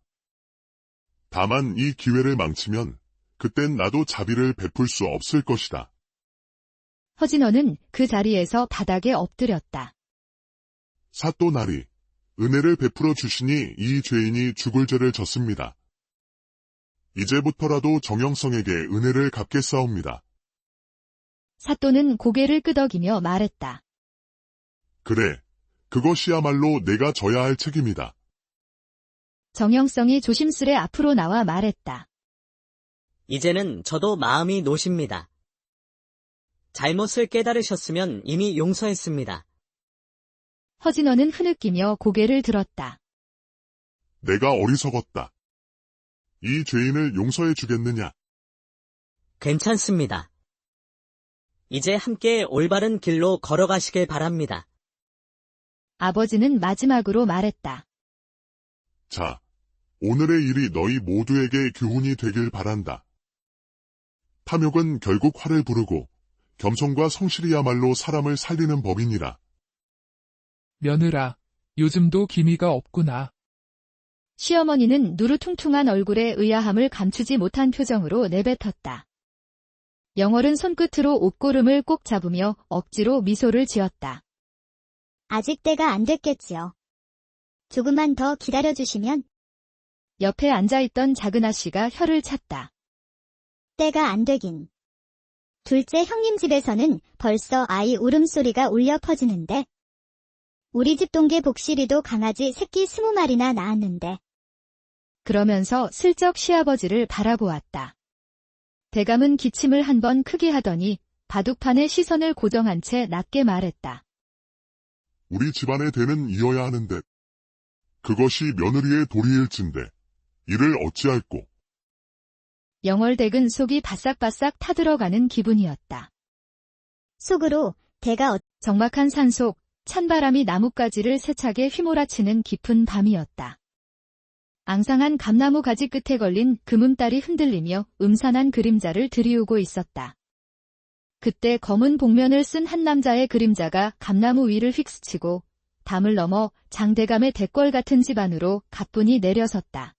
다만 이 기회를 망치면 그땐 나도 자비를 베풀 수 없을 것이다.
허진원은 그 자리에서 바닥에 엎드렸다.
사또나리, 은혜를 베풀어 주시니 이 죄인이 죽을 죄를 졌습니다. 이제부터라도 정영성에게 은혜를 갚겠사옵니다.
사또는 고개를 끄덕이며 말했다.
그래, 그것이야말로 내가 져야 할 책임이다.
정영성이 조심스레 앞으로 나와 말했다.
이제는 저도 마음이 노십니다. 잘못을 깨달으셨으면 이미 용서했습니다.
허진원은 흐느끼며 고개를 들었다.
내가 어리석었다. 이 죄인을 용서해 주겠느냐?
괜찮습니다. 이제 함께 올바른 길로 걸어가시길 바랍니다.
아버지는 마지막으로 말했다.
자, 오늘의 일이 너희 모두에게 교훈이 되길 바란다. 탐욕은 결국 화를 부르고 겸손과 성실이야말로 사람을 살리는 법이니라.
며느라, 요즘도 기미가 없구나.
시어머니는 누르퉁퉁한 얼굴에 의아함을 감추지 못한 표정으로 내뱉었다. 영월은 손끝으로 옷고름을 꼭 잡으며 억지로 미소를 지었다.
아직 때가 안 됐겠지요. 조금만 더 기다려주시면
옆에 앉아있던 작은아 씨가 혀를 찼다.
때가 안 되긴. 둘째 형님 집에서는 벌써 아이 울음소리가 울려 퍼지는데 우리 집 동계 복실이도 강아지 새끼 20마리나 낳았는데
그러면서 슬쩍 시아버지를 바라보았다. 대감은 기침을 한 번 크게 하더니 바둑판에 시선을 고정한 채 낮게 말했다.
우리 집안의 대는 이어야 하는데 그것이 며느리의 도리일진데 이를 어찌할꼬.
영월댁은 속이 바싹바싹 타들어가는 기분이었다.
속으로 대가
적막한 산속, 찬바람이 나뭇가지를 세차게 휘몰아치는 깊은 밤이었다. 앙상한 감나무 가지 끝에 걸린 금음달이 흔들리며 음산한 그림자를 들이우고 있었다. 그때 검은 복면을 쓴 한 남자의 그림자가 감나무 위를 휙스치고 담을 넘어 장대감의 대궐 같은 집 안으로 가뿐히 내려섰다.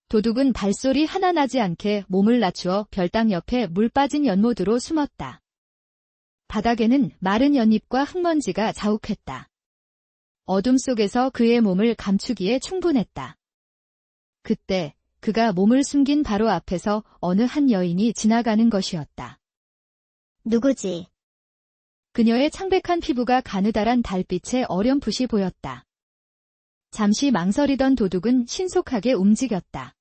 도둑은 발소리 하나 나지 않게 몸을 낮추어 별당 옆에 물 빠진 연못으로 숨었다. 바닥에는 마른 연잎과 흙먼지가 자욱했다. 어둠 속에서 그의 몸을 감추기에 충분했다. 그때 그가 몸을 숨긴 바로 앞에서 어느 한 여인이 지나가는 것이었다.
누구지?
그녀의 창백한 피부가 가느다란 달빛에 어렴풋이 보였다. 잠시 망설이던 도둑은 신속하게 움직였다.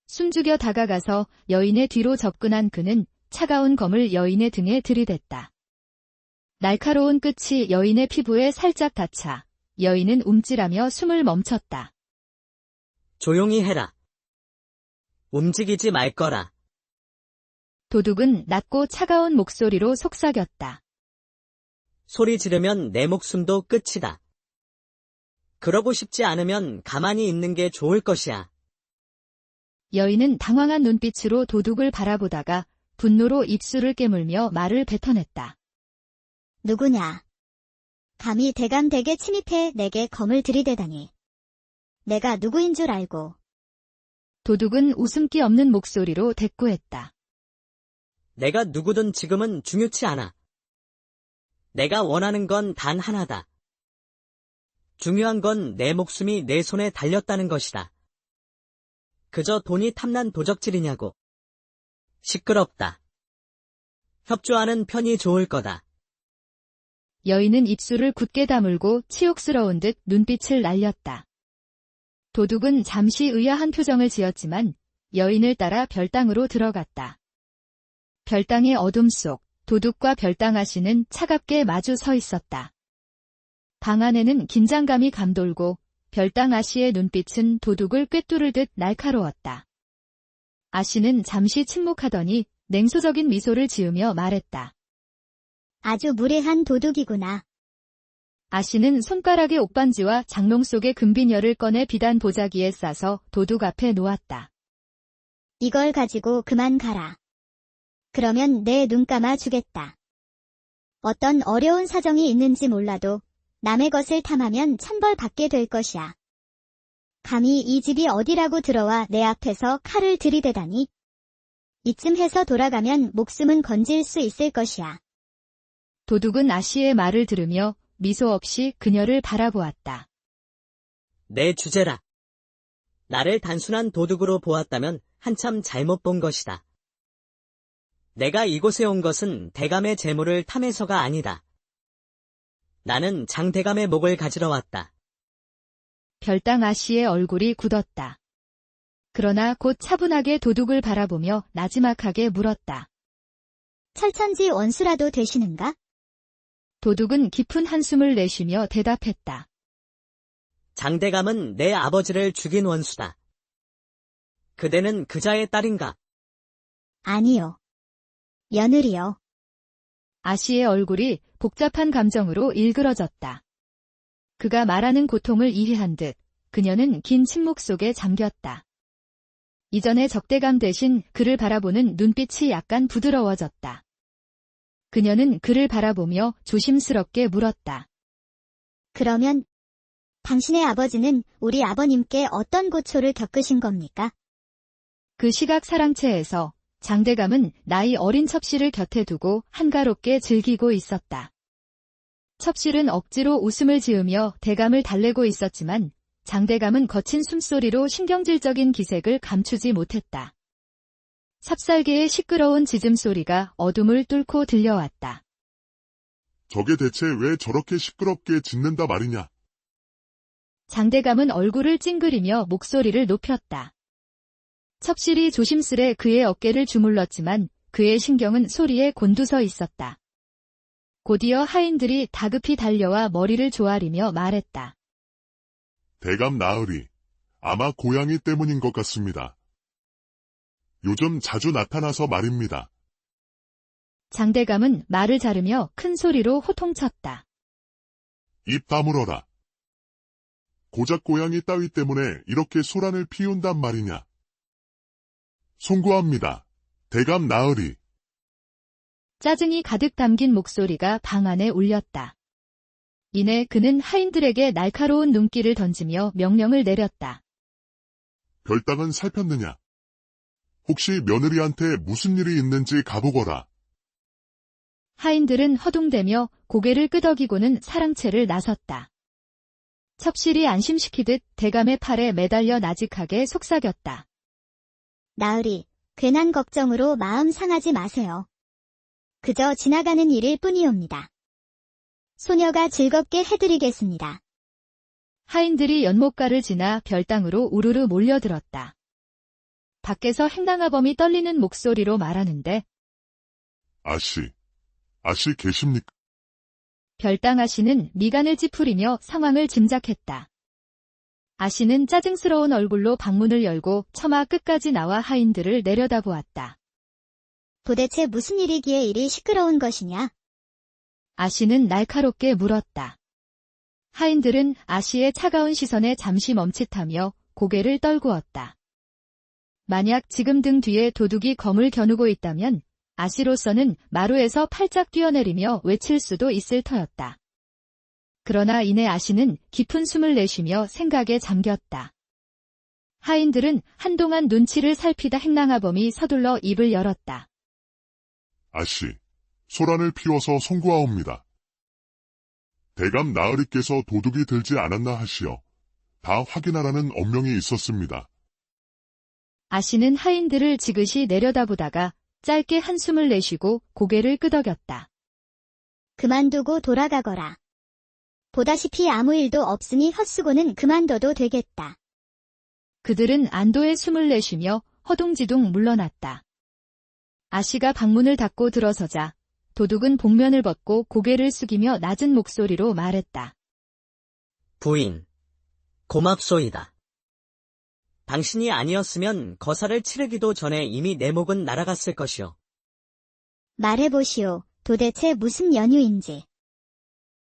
숨죽여 다가가서 여인의 뒤로 접근한 그는 차가운 검을 여인의 등에 들이댔다. 날카로운 끝이 여인의 피부에 살짝 닿자 여인은 움찔하며 숨을 멈췄다.
조용히 해라. 움직이지 말 거라.
도둑은 낮고 차가운 목소리로 속삭였다.
소리 지르면 내 목숨도 끝이다. 그러고 싶지 않으면 가만히 있는 게 좋을 것이야.
여인은 당황한 눈빛으로 도둑을 바라보다가 분노로 입술을 깨물며 말을 뱉어냈다.
누구냐? 감히 대감댁에 침입해 내게 검을 들이대다니. 내가 누구인 줄 알고.
도둑은 웃음기 없는 목소리로 대꾸했다.
내가 누구든 지금은 중요치 않아. 내가 원하는 건 단 하나다. 중요한 건 내 목숨이 내 손에 달렸다는 것이다. 그저 돈이 탐난 도적질이냐고. 시끄럽다. 협조하는 편이 좋을 거다.
여인은 입술을 굳게 다물고 치욕스러운 듯 눈빛을 날렸다. 도둑은 잠시 의아한 표정을 지었지만 여인을 따라 별당으로 들어갔다. 별당의 어둠 속 도둑과 별당 아씨는 차갑게 마주 서 있었다. 방 안에는 긴장감이 감돌고 별당 아씨의 눈빛은 도둑을 꿰뚫을 듯 날카로웠다. 아씨는 잠시 침묵하더니 냉소적인 미소를 지으며 말했다.
아주 무례한 도둑이구나.
아씨는 손가락의 옥반지와 장롱 속의 금비녀를 꺼내 비단 보자기에 싸서 도둑 앞에 놓았다.
이걸 가지고 그만 가라. 그러면 내 눈 감아 주겠다. 어떤 어려운 사정이 있는지 몰라도 남의 것을 탐하면 천벌 받게 될 것이야. 감히 이 집이 어디라고 들어와 내 앞에서 칼을 들이대다니. 이쯤 해서 돌아가면 목숨은 건질 수 있을 것이야.
도둑은 아씨의 말을 들으며 미소 없이 그녀를 바라보았다.
내 주제라. 나를 단순한 도둑으로 보았다면 한참 잘못 본 것이다. 내가 이곳에 온 것은 대감의 재물을 탐해서가 아니다. 나는 장대감의 목을 가지러 왔다.
별당 아씨의 얼굴이 굳었다. 그러나 곧 차분하게 도둑을 바라보며 나지막하게 물었다.
철천지 원수라도 되시는가?
도둑은 깊은 한숨을 내쉬며 대답했다.
장대감은 내 아버지를 죽인 원수다. 그대는 그자의 딸인가?
아니요. 며느리요.
아씨의 얼굴이 복잡한 감정으로 일그러졌다. 그가 말하는 고통을 이해한 듯 그녀는 긴 침묵 속에 잠겼다. 이전의 적대감 대신 그를 바라보는 눈빛이 약간 부드러워졌다. 그녀는 그를 바라보며 조심스럽게 물었다.
그러면 당신의 아버지는 우리 아버님께 어떤 고초를 겪으신 겁니까?
그 시각 사랑채에서 장대감은 나이 어린 첩실을 곁에 두고 한가롭게 즐기고 있었다. 첩실은 억지로 웃음을 지으며 대감을 달래고 있었지만 장대감은 거친 숨소리로 신경질적인 기색을 감추지 못했다. 삽살개의 시끄러운 짖음소리가 어둠을 뚫고 들려왔다.
저게 대체 왜 저렇게 시끄럽게 짖는다 말이냐?
장대감은 얼굴을 찡그리며 목소리를 높였다. 첩실이 조심스레 그의 어깨를 주물렀지만 그의 신경은 소리에 곤두서 있었다. 곧이어 하인들이 다급히 달려와 머리를 조아리며 말했다.
대감 나으리, 아마 고양이 때문인 것 같습니다. 요즘 자주 나타나서 말입니다.
장대감은 말을 자르며 큰 소리로 호통쳤다.
입 다물어라. 고작 고양이 따위 때문에 이렇게 소란을 피운단 말이냐. 송구합니다. 대감 나으리.
짜증이 가득 담긴 목소리가 방 안에 울렸다. 이내 그는 하인들에게 날카로운 눈길을 던지며 명령을 내렸다.
별당은 살폈느냐? 혹시 며느리한테 무슨 일이 있는지 가보거라.
하인들은 허둥대며 고개를 끄덕이고는 사랑채를 나섰다. 첩실이 안심시키듯 대감의 팔에 매달려 나직하게 속삭였다.
나으리, 괜한 걱정으로 마음 상하지 마세요. 그저 지나가는 일일 뿐이옵니다. 소녀가 즐겁게 해드리겠습니다.
하인들이 연못가를 지나 별당으로 우르르 몰려들었다. 밖에서 행랑아범이 떨리는 목소리로 말하는데
아씨 계십니까?
별당 아씨는 미간을 찌푸리며 상황을 짐작했다. 아씨는 짜증스러운 얼굴로 방문을 열고 처마 끝까지 나와 하인들을 내려다보았다.
도대체 무슨 일이기에 이리 시끄러운 것이냐?
아씨는 날카롭게 물었다. 하인들은 아씨의 차가운 시선에 잠시 멈칫하며 고개를 떨구었다. 만약 지금 등 뒤에 도둑이 검을 겨누고 있다면 아씨로서는 마루에서 팔짝 뛰어내리며 외칠 수도 있을 터였다. 그러나 이내 아씨는 깊은 숨을 내쉬며 생각에 잠겼다. 하인들은 한동안 눈치를 살피다 행랑아범이 서둘러 입을 열었다.
아씨, 소란을 피워서 송구하옵니다. 대감 나으리께서 도둑이 들지 않았나 하시어 다 확인하라는 엄명이 있었습니다.
아씨는 하인들을 지그시 내려다보다가 짧게 한숨을 내쉬고 고개를 끄덕였다.
그만두고 돌아가거라. 보다시피 아무 일도 없으니 헛수고는 그만둬도 되겠다.
그들은 안도의 숨을 내쉬며 허둥지둥 물러났다. 아씨가 방문을 닫고 들어서자 도둑은 복면을 벗고 고개를 숙이며 낮은 목소리로 말했다.
부인, 고맙소이다. 당신이 아니었으면 거사를 치르기도 전에 이미 내 목은 날아갔을 것이오.
말해보시오. 도대체 무슨 연유인지.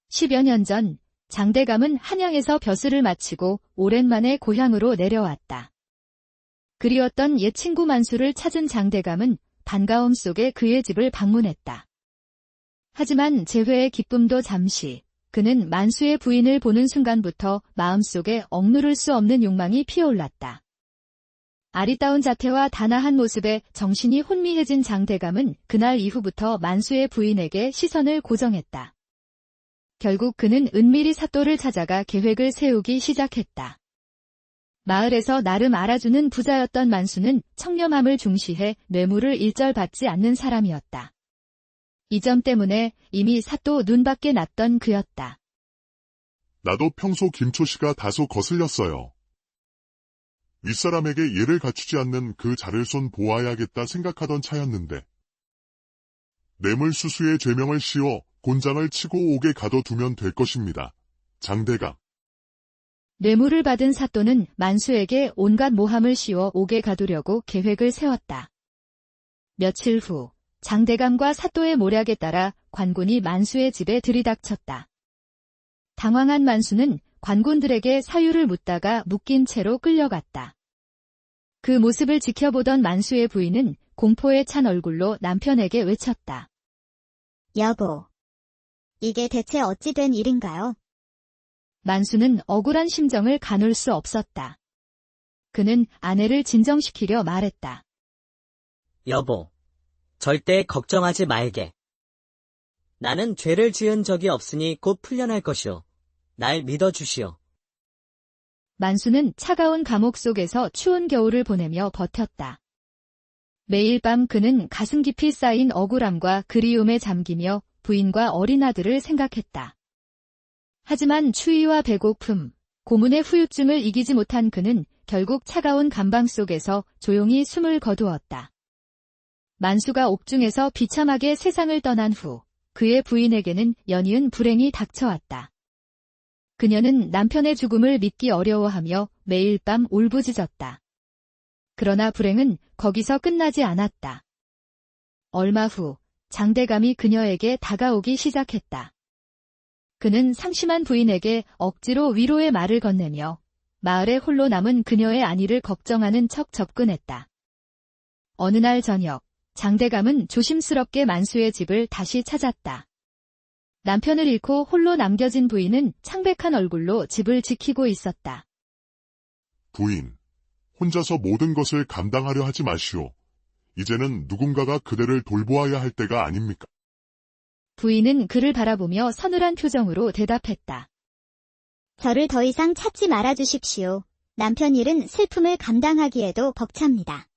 10여 년 전 장대감은 한양에서 벼슬을 마치고 오랜만에 고향으로 내려왔다. 그리웠던 옛 친구 만수를 찾은 장대감은 반가움 속에 그의 집을 방문했다. 하지만 재회의 기쁨도 잠시, 그는 만수의 부인을 보는 순간부터 마음속에 억누를 수 없는 욕망이 피어올랐다. 아리따운 자태와 단아한 모습에 정신이 혼미해진 장대감은 그날 이후부터 만수의 부인에게 시선을 고정했다. 결국 그는 은밀히 사또를 찾아가 계획을 세우기 시작했다. 마을에서 나름 알아주는 부자였던 만수는 청렴함을 중시해 뇌물을 일절 받지 않는 사람이었다. 이 점 때문에 이미 사또 눈밖에 났던 그였다.
나도 평소 김초씨가 다소 거슬렸어요. 윗사람에게 예를 갖추지 않는 그 자를 손 보아야겠다 생각하던 차였는데 뇌물수수의 죄명을 씌워 곤장을 치고 옥에 가둬두면 될 것입니다. 장대감.
뇌물을 받은 사또는 만수에게 온갖 모함을 씌워 옥에 가두려고 계획을 세웠다. 며칠 후 장대감과 사또의 모략에 따라 관군이 만수의 집에 들이닥쳤다. 당황한 만수는 관군들에게 사유를 묻다가 묶인 채로 끌려갔다. 그 모습을 지켜보던 만수의 부인은 공포에 찬 얼굴로 남편에게 외쳤다.
여보. 이게 대체 어찌 된 일인가요?
만수는 억울한 심정을 가눌 수 없었다. 그는 아내를 진정시키려 말했다.
여보, 절대 걱정하지 말게. 나는 죄를 지은 적이 없으니 곧 풀려날 것이오. 날 믿어주시오.
만수는 차가운 감옥 속에서 추운 겨울을 보내며 버텼다. 매일 밤 그는 가슴 깊이 쌓인 억울함과 그리움에 잠기며 부인과 어린 아들을 생각했다. 하지만 추위와 배고픔, 고문의 후유증을 이기지 못한 그는 결국 차가운 감방 속에서 조용히 숨을 거두었다. 만수가 옥중에서 비참하게 세상을 떠난 후 그의 부인에게는 연이은 불행이 닥쳐왔다. 그녀는 남편의 죽음을 믿기 어려워하며 매일 밤 울부짖었다. 그러나 불행은 거기서 끝나지 않았다. 얼마 후 장대감이 그녀에게 다가오기 시작했다. 그는 상심한 부인에게 억지로 위로의 말을 건네며 마을에 홀로 남은 그녀의 안위를 걱정하는 척 접근했다. 어느 날 저녁, 장대감은 조심스럽게 만수의 집을 다시 찾았다. 남편을 잃고 홀로 남겨진 부인은 창백한 얼굴로 집을 지키고 있었다.
부인, 혼자서 모든 것을 감당하려 하지 마시오. 이제는 누군가가 그대를 돌보아야 할 때가 아닙니까?
부인은 그를 바라보며 서늘한 표정으로 대답했다.
저를 더 이상 찾지 말아주십시오. 남편 일은 슬픔을 감당하기에도 벅찹니다.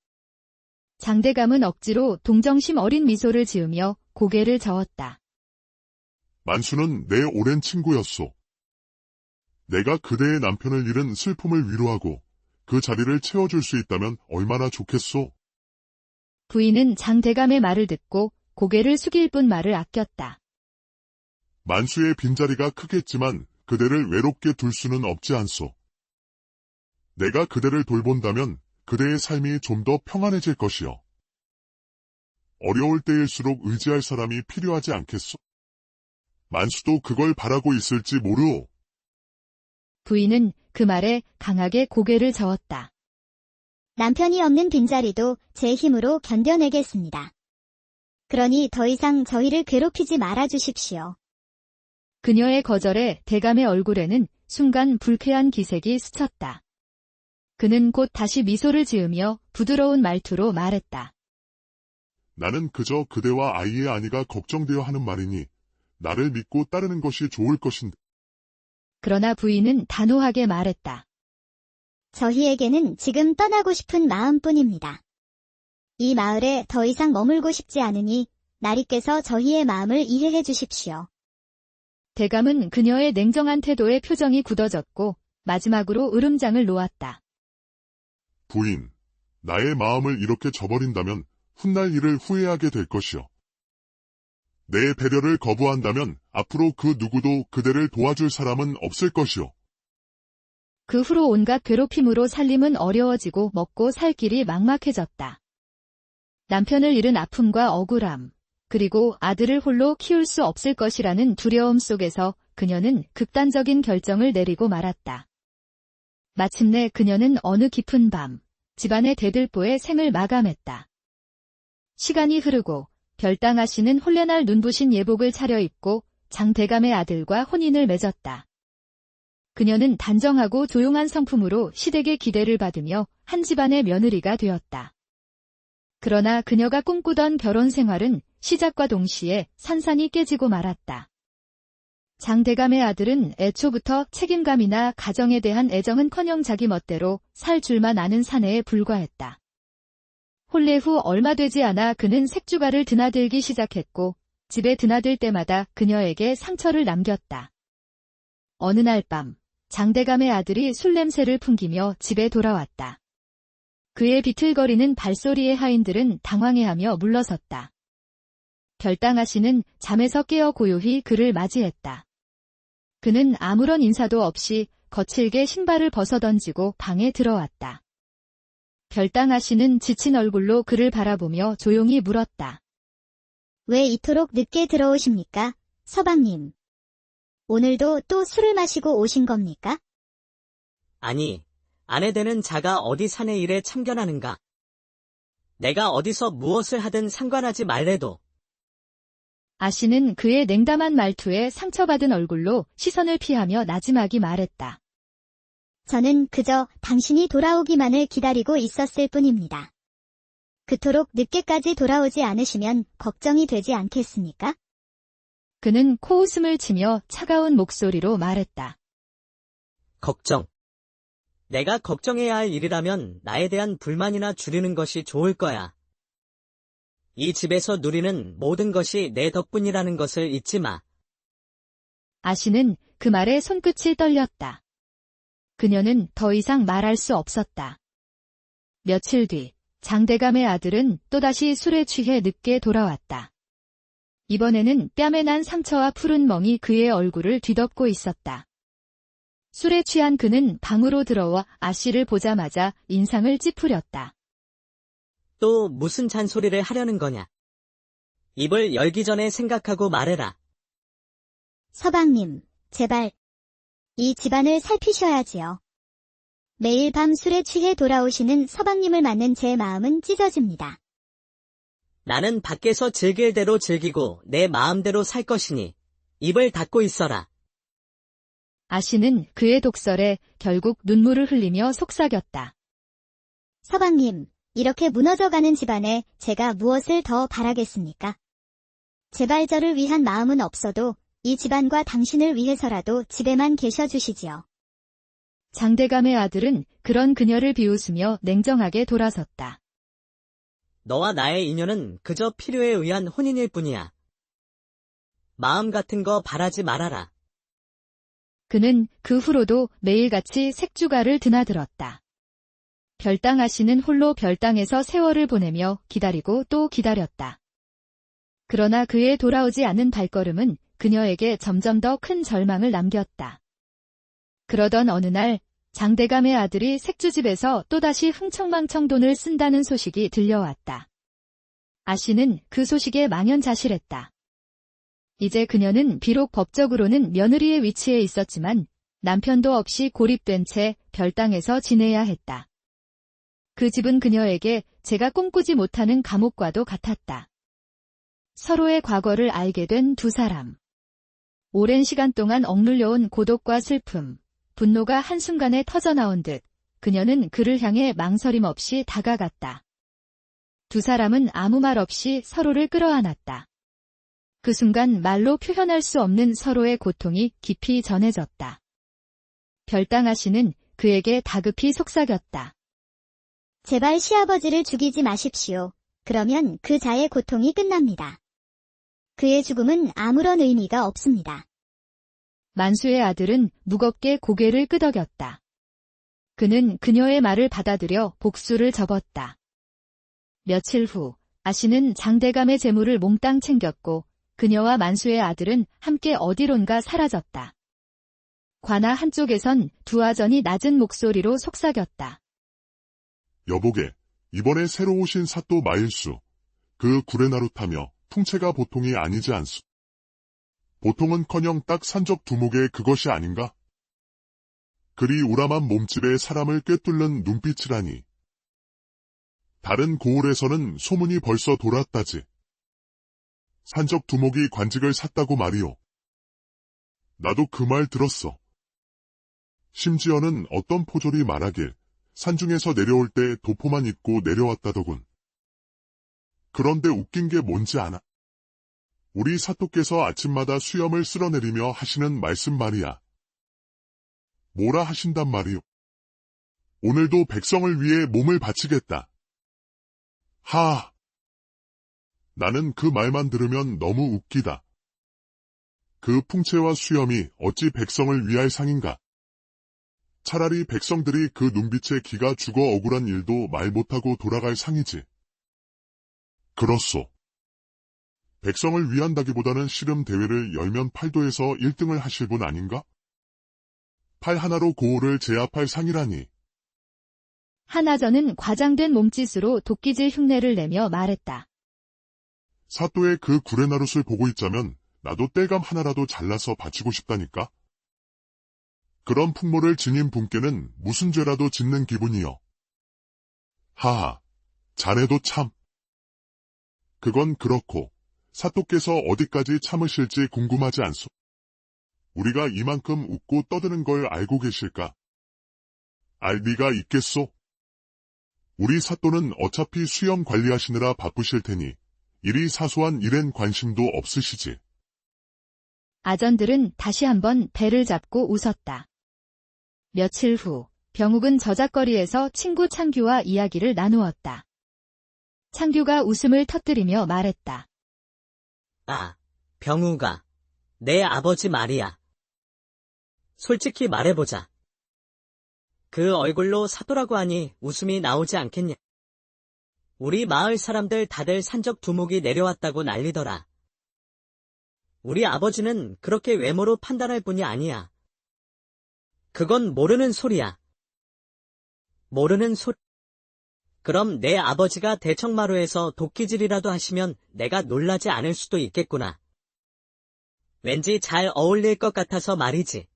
장대감은 억지로 동정심 어린 미소를 지으며 고개를 저었다.
만수는 내 오랜 친구였소. 내가 그대의 남편을 잃은 슬픔을 위로하고 그 자리를 채워줄 수 있다면 얼마나 좋겠소?
부인은 장대감의 말을 듣고 고개를 숙일 뿐 말을 아꼈다.
만수의 빈자리가 크겠지만 그대를 외롭게 둘 수는 없지 않소. 내가 그대를 돌본다면 그대의 삶이 좀 더 평안해질 것이요. 어려울 때일수록 의지할 사람이 필요하지 않겠소? 만수도 그걸 바라고 있을지 모르오.
부인은 그 말에 강하게 고개를 저었다.
남편이 없는 빈자리도 제 힘으로 견뎌내겠습니다. 그러니 더 이상 저희를 괴롭히지 말아주십시오.
그녀의 거절에 대감의 얼굴에는 순간 불쾌한 기색이 스쳤다. 그는 곧 다시 미소를 지으며 부드러운 말투로 말했다.
나는 그저 그대와 아이의 안위가 걱정되어 하는 말이니 나를 믿고 따르는 것이 좋을 것인데.
그러나 부인은 단호하게 말했다.
저희에게는 지금 떠나고 싶은 마음뿐입니다. 이 마을에 더 이상 머물고 싶지 않으니 나리께서 저희의 마음을 이해해 주십시오.
대감은 그녀의 냉정한 태도에 표정이 굳어졌고 마지막으로 으름장을 놓았다.
부인, 나의 마음을 이렇게 저버린다면 훗날 일을 후회하게 될 것이요. 내 배려를 거부한다면 앞으로 그 누구도 그대를 도와줄 사람은 없을 것이요.
그 후로 온갖 괴롭힘으로 살림은 어려워지고 먹고 살 길이 막막해졌다. 남편을 잃은 아픔과 억울함, 그리고 아들을 홀로 키울 수 없을 것이라는 두려움 속에서 그녀는 극단적인 결정을 내리고 말았다. 마침내 그녀는 어느 깊은 밤, 집안의 대들보에 생을 마감했다. 시간이 흐르고 별당 아씨는 홀레날 눈부신 예복을 차려입고 장대감의 아들과 혼인을 맺었다. 그녀는 단정하고 조용한 성품으로 시댁의 기대를 받으며 한 집안의 며느리가 되었다. 그러나 그녀가 꿈꾸던 결혼 생활은 시작과 동시에 산산이 깨지고 말았다. 장대감의 아들은 애초부터 책임감이나 가정에 대한 애정은커녕 자기 멋대로 살 줄만 아는 사내에 불과했다. 혼례 후 얼마 되지 않아 그는 색주가를 드나들기 시작했고 집에 드나들 때마다 그녀에게 상처를 남겼다. 어느 날 밤, 장대감의 아들이 술 냄새를 풍기며 집에 돌아왔다. 그의 비틀거리는 발소리에 하인들은 당황해하며 물러섰다. 별당 아씨는 잠에서 깨어 고요히 그를 맞이했다. 그는 아무런 인사도 없이 거칠게 신발을 벗어던지고 방에 들어왔다. 별당 아씨는 지친 얼굴로 그를 바라보며 조용히 물었다.
왜 이토록 늦게 들어오십니까, 서방님? 오늘도 또 술을 마시고 오신 겁니까?
아니, 아내 되는 자가 어디 사내 일에 참견하는가? 내가 어디서 무엇을 하든 상관하지 말래도.
아씨는 그의 냉담한 말투에 상처받은 얼굴로 시선을 피하며 나지막이 말했다.
저는 그저 당신이 돌아오기만을 기다리고 있었을 뿐입니다. 그토록 늦게까지 돌아오지 않으시면 걱정이 되지 않겠습니까?
그는 코웃음을 치며 차가운 목소리로 말했다.
걱정. 내가 걱정해야 할 일이라면 나에 대한 불만이나 줄이는 것이 좋을 거야. 이 집에서 누리는 모든 것이 내 덕분이라는 것을 잊지 마.
아씨는 그 말에 손끝이 떨렸다. 그녀는 더 이상 말할 수 없었다. 며칠 뒤, 장대감의 아들은 또다시 술에 취해 늦게 돌아왔다. 이번에는 뺨에 난 상처와 푸른 멍이 그의 얼굴을 뒤덮고 있었다. 술에 취한 그는 방으로 들어와 아씨를 보자마자 인상을 찌푸렸다.
또 무슨 잔소리를 하려는 거냐? 입을 열기 전에 생각하고 말해라.
서방님, 제발 이 집안을 살피셔야지요. 매일 밤 술에 취해 돌아오시는 서방님을 맞는 제 마음은 찢어집니다.
나는 밖에서 즐길 대로 즐기고 내 마음대로 살 것이니 입을 닫고 있어라.
아씨는 그의 독설에 결국 눈물을 흘리며 속삭였다.
서방님, 이렇게 무너져가는 집안에 제가 무엇을 더 바라겠습니까? 제발 저를 위한 마음은 없어도 이 집안과 당신을 위해서라도 집에만 계셔주시지요.
장대감의 아들은 그런 그녀를 비웃으며 냉정하게 돌아섰다.
너와 나의 인연은 그저 필요에 의한 혼인일 뿐이야. 마음 같은 거 바라지 말아라.
그는 그 후로도 매일같이 색주가를 드나들었다. 별당 아씨는 홀로 별당에서 세월을 보내며 기다리고 또 기다렸다. 그러나 그의 돌아오지 않는 발걸음은 그녀에게 점점 더 큰 절망을 남겼다. 그러던 어느 날 장대감의 아들이 색주집에서 또다시 흥청망청 돈을 쓴다는 소식이 들려왔다. 아씨는 그 소식에 망연자실했다. 이제 그녀는 비록 법적으로는 며느리의 위치에 있었지만 남편도 없이 고립된 채 별당에서 지내야 했다. 그 집은 그녀에게 제가 꿈꾸지 못하는 감옥과도 같았다. 서로의 과거를 알게 된 두 사람. 오랜 시간 동안 억눌려온 고독과 슬픔, 분노가 한순간에 터져나온 듯 그녀는 그를 향해 망설임 없이 다가갔다. 두 사람은 아무 말 없이 서로를 끌어안았다. 그 순간 말로 표현할 수 없는 서로의 고통이 깊이 전해졌다. 별당 아씨는 그에게 다급히 속삭였다.
제발 시아버지를 죽이지 마십시오. 그러면 그 자의 고통이 끝납니다. 그의 죽음은 아무런 의미가 없습니다.
만수의 아들은 무겁게 고개를 끄덕였다. 그는 그녀의 말을 받아들여 복수를 접었다. 며칠 후 아씨는 장대감의 재물을 몽땅 챙겼고 그녀와 만수의 아들은 함께 어디론가 사라졌다. 관아 한쪽에선 두 아전이 낮은 목소리로 속삭였다.
여보게, 이번에 새로 오신 사또 마일수. 그 구레나룻하며 풍채가 보통이 아니지 않소. 보통은커녕 딱 산적 두목의 그것이 아닌가? 그리 우람한 몸집에 사람을 꿰뚫는 눈빛이라니. 다른 고을에서는 소문이 벌써 돌았다지. 산적 두목이 관직을 샀다고 말이오. 나도 그 말 들었어. 심지어는 어떤 포졸이 말하길 산중에서 내려올 때 도포만 입고 내려왔다더군. 그런데 웃긴 게 뭔지 아나? 우리 사또께서 아침마다 수염을 쓸어내리며 하시는 말씀 말이야. 뭐라 하신단 말이오. 오늘도 백성을 위해 몸을 바치겠다. 하! 나는 그 말만 들으면 너무 웃기다. 그 풍채와 수염이 어찌 백성을 위할 상인가? 차라리 백성들이 그 눈빛에 기가 죽어 억울한 일도 말 못하고 돌아갈 상이지. 그렇소. 백성을 위한다기보다는 씨름 대회를 열면 팔도에서 1등을 하실 분 아닌가? 팔 하나로 고을을 제압할 상이라니.
한아전은 과장된 몸짓으로 도끼질 흉내를 내며 말했다.
사또의 그 구레나룻을 보고 있자면 나도 땔감 하나라도 잘라서 바치고 싶다니까. 그런 풍모를 지닌 분께는 무슨 죄라도 짓는 기분이여. 하하, 자네도 참. 그건 그렇고 사또께서 어디까지 참으실지 궁금하지 않소. 우리가 이만큼 웃고 떠드는 걸 알고 계실까? 알 리가 있겠소? 우리 사또는 어차피 수염 관리하시느라 바쁘실 테니 이리 사소한 일엔 관심도 없으시지.
아전들은 다시 한번 배를 잡고 웃었다. 며칠 후 병욱은 저작거리에서 친구 창규와 이야기를 나누었다. 창규가 웃음을 터뜨리며 말했다.
아, 병우가, 내 아버지 말이야. 솔직히 말해보자. 그 얼굴로 사또라고 하니 웃음이 나오지 않겠냐? 우리 마을 사람들 다들 산적 두목이 내려왔다고 난리더라. 우리 아버지는 그렇게 외모로 판단할 분이 아니야. 그건 모르는 소리야. 모르는 소리. 그럼 내 아버지가 대청마루에서 도끼질이라도 하시면 내가 놀라지 않을 수도 있겠구나. 왠지 잘 어울릴 것 같아서 말이지.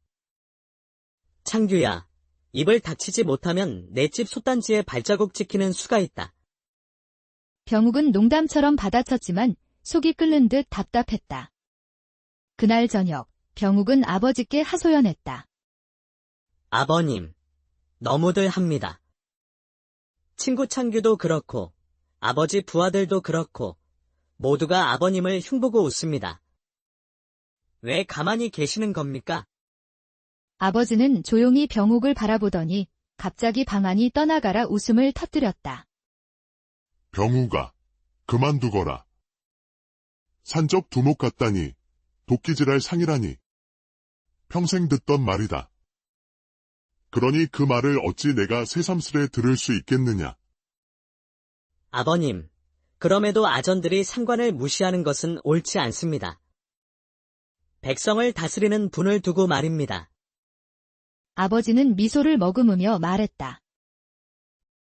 창규야, 입을 닥치지 못하면 내 집 솥단지에 발자국 찍히는 수가 있다.
병욱은 농담처럼 받아쳤지만 속이 끓는 듯 답답했다. 그날 저녁, 병욱은 아버지께 하소연했다.
아버님, 너무들 합니다. 친구 창규도 그렇고 아버지 부하들도 그렇고 모두가 아버님을 흉보고 웃습니다. 왜 가만히 계시는 겁니까?
아버지는 조용히 병욱을 바라보더니 갑자기 방안이 떠나가라 웃음을 터뜨렸다.
병우가, 그만두거라. 산적 두목 같다니, 도끼질할 상이라니. 평생 듣던 말이다. 그러니 그 말을 어찌 내가 새삼스레 들을 수 있겠느냐.
아버님, 그럼에도 아전들이 상관을 무시하는 것은 옳지 않습니다. 백성을 다스리는 분을 두고 말입니다.
아버지는 미소를 머금으며 말했다.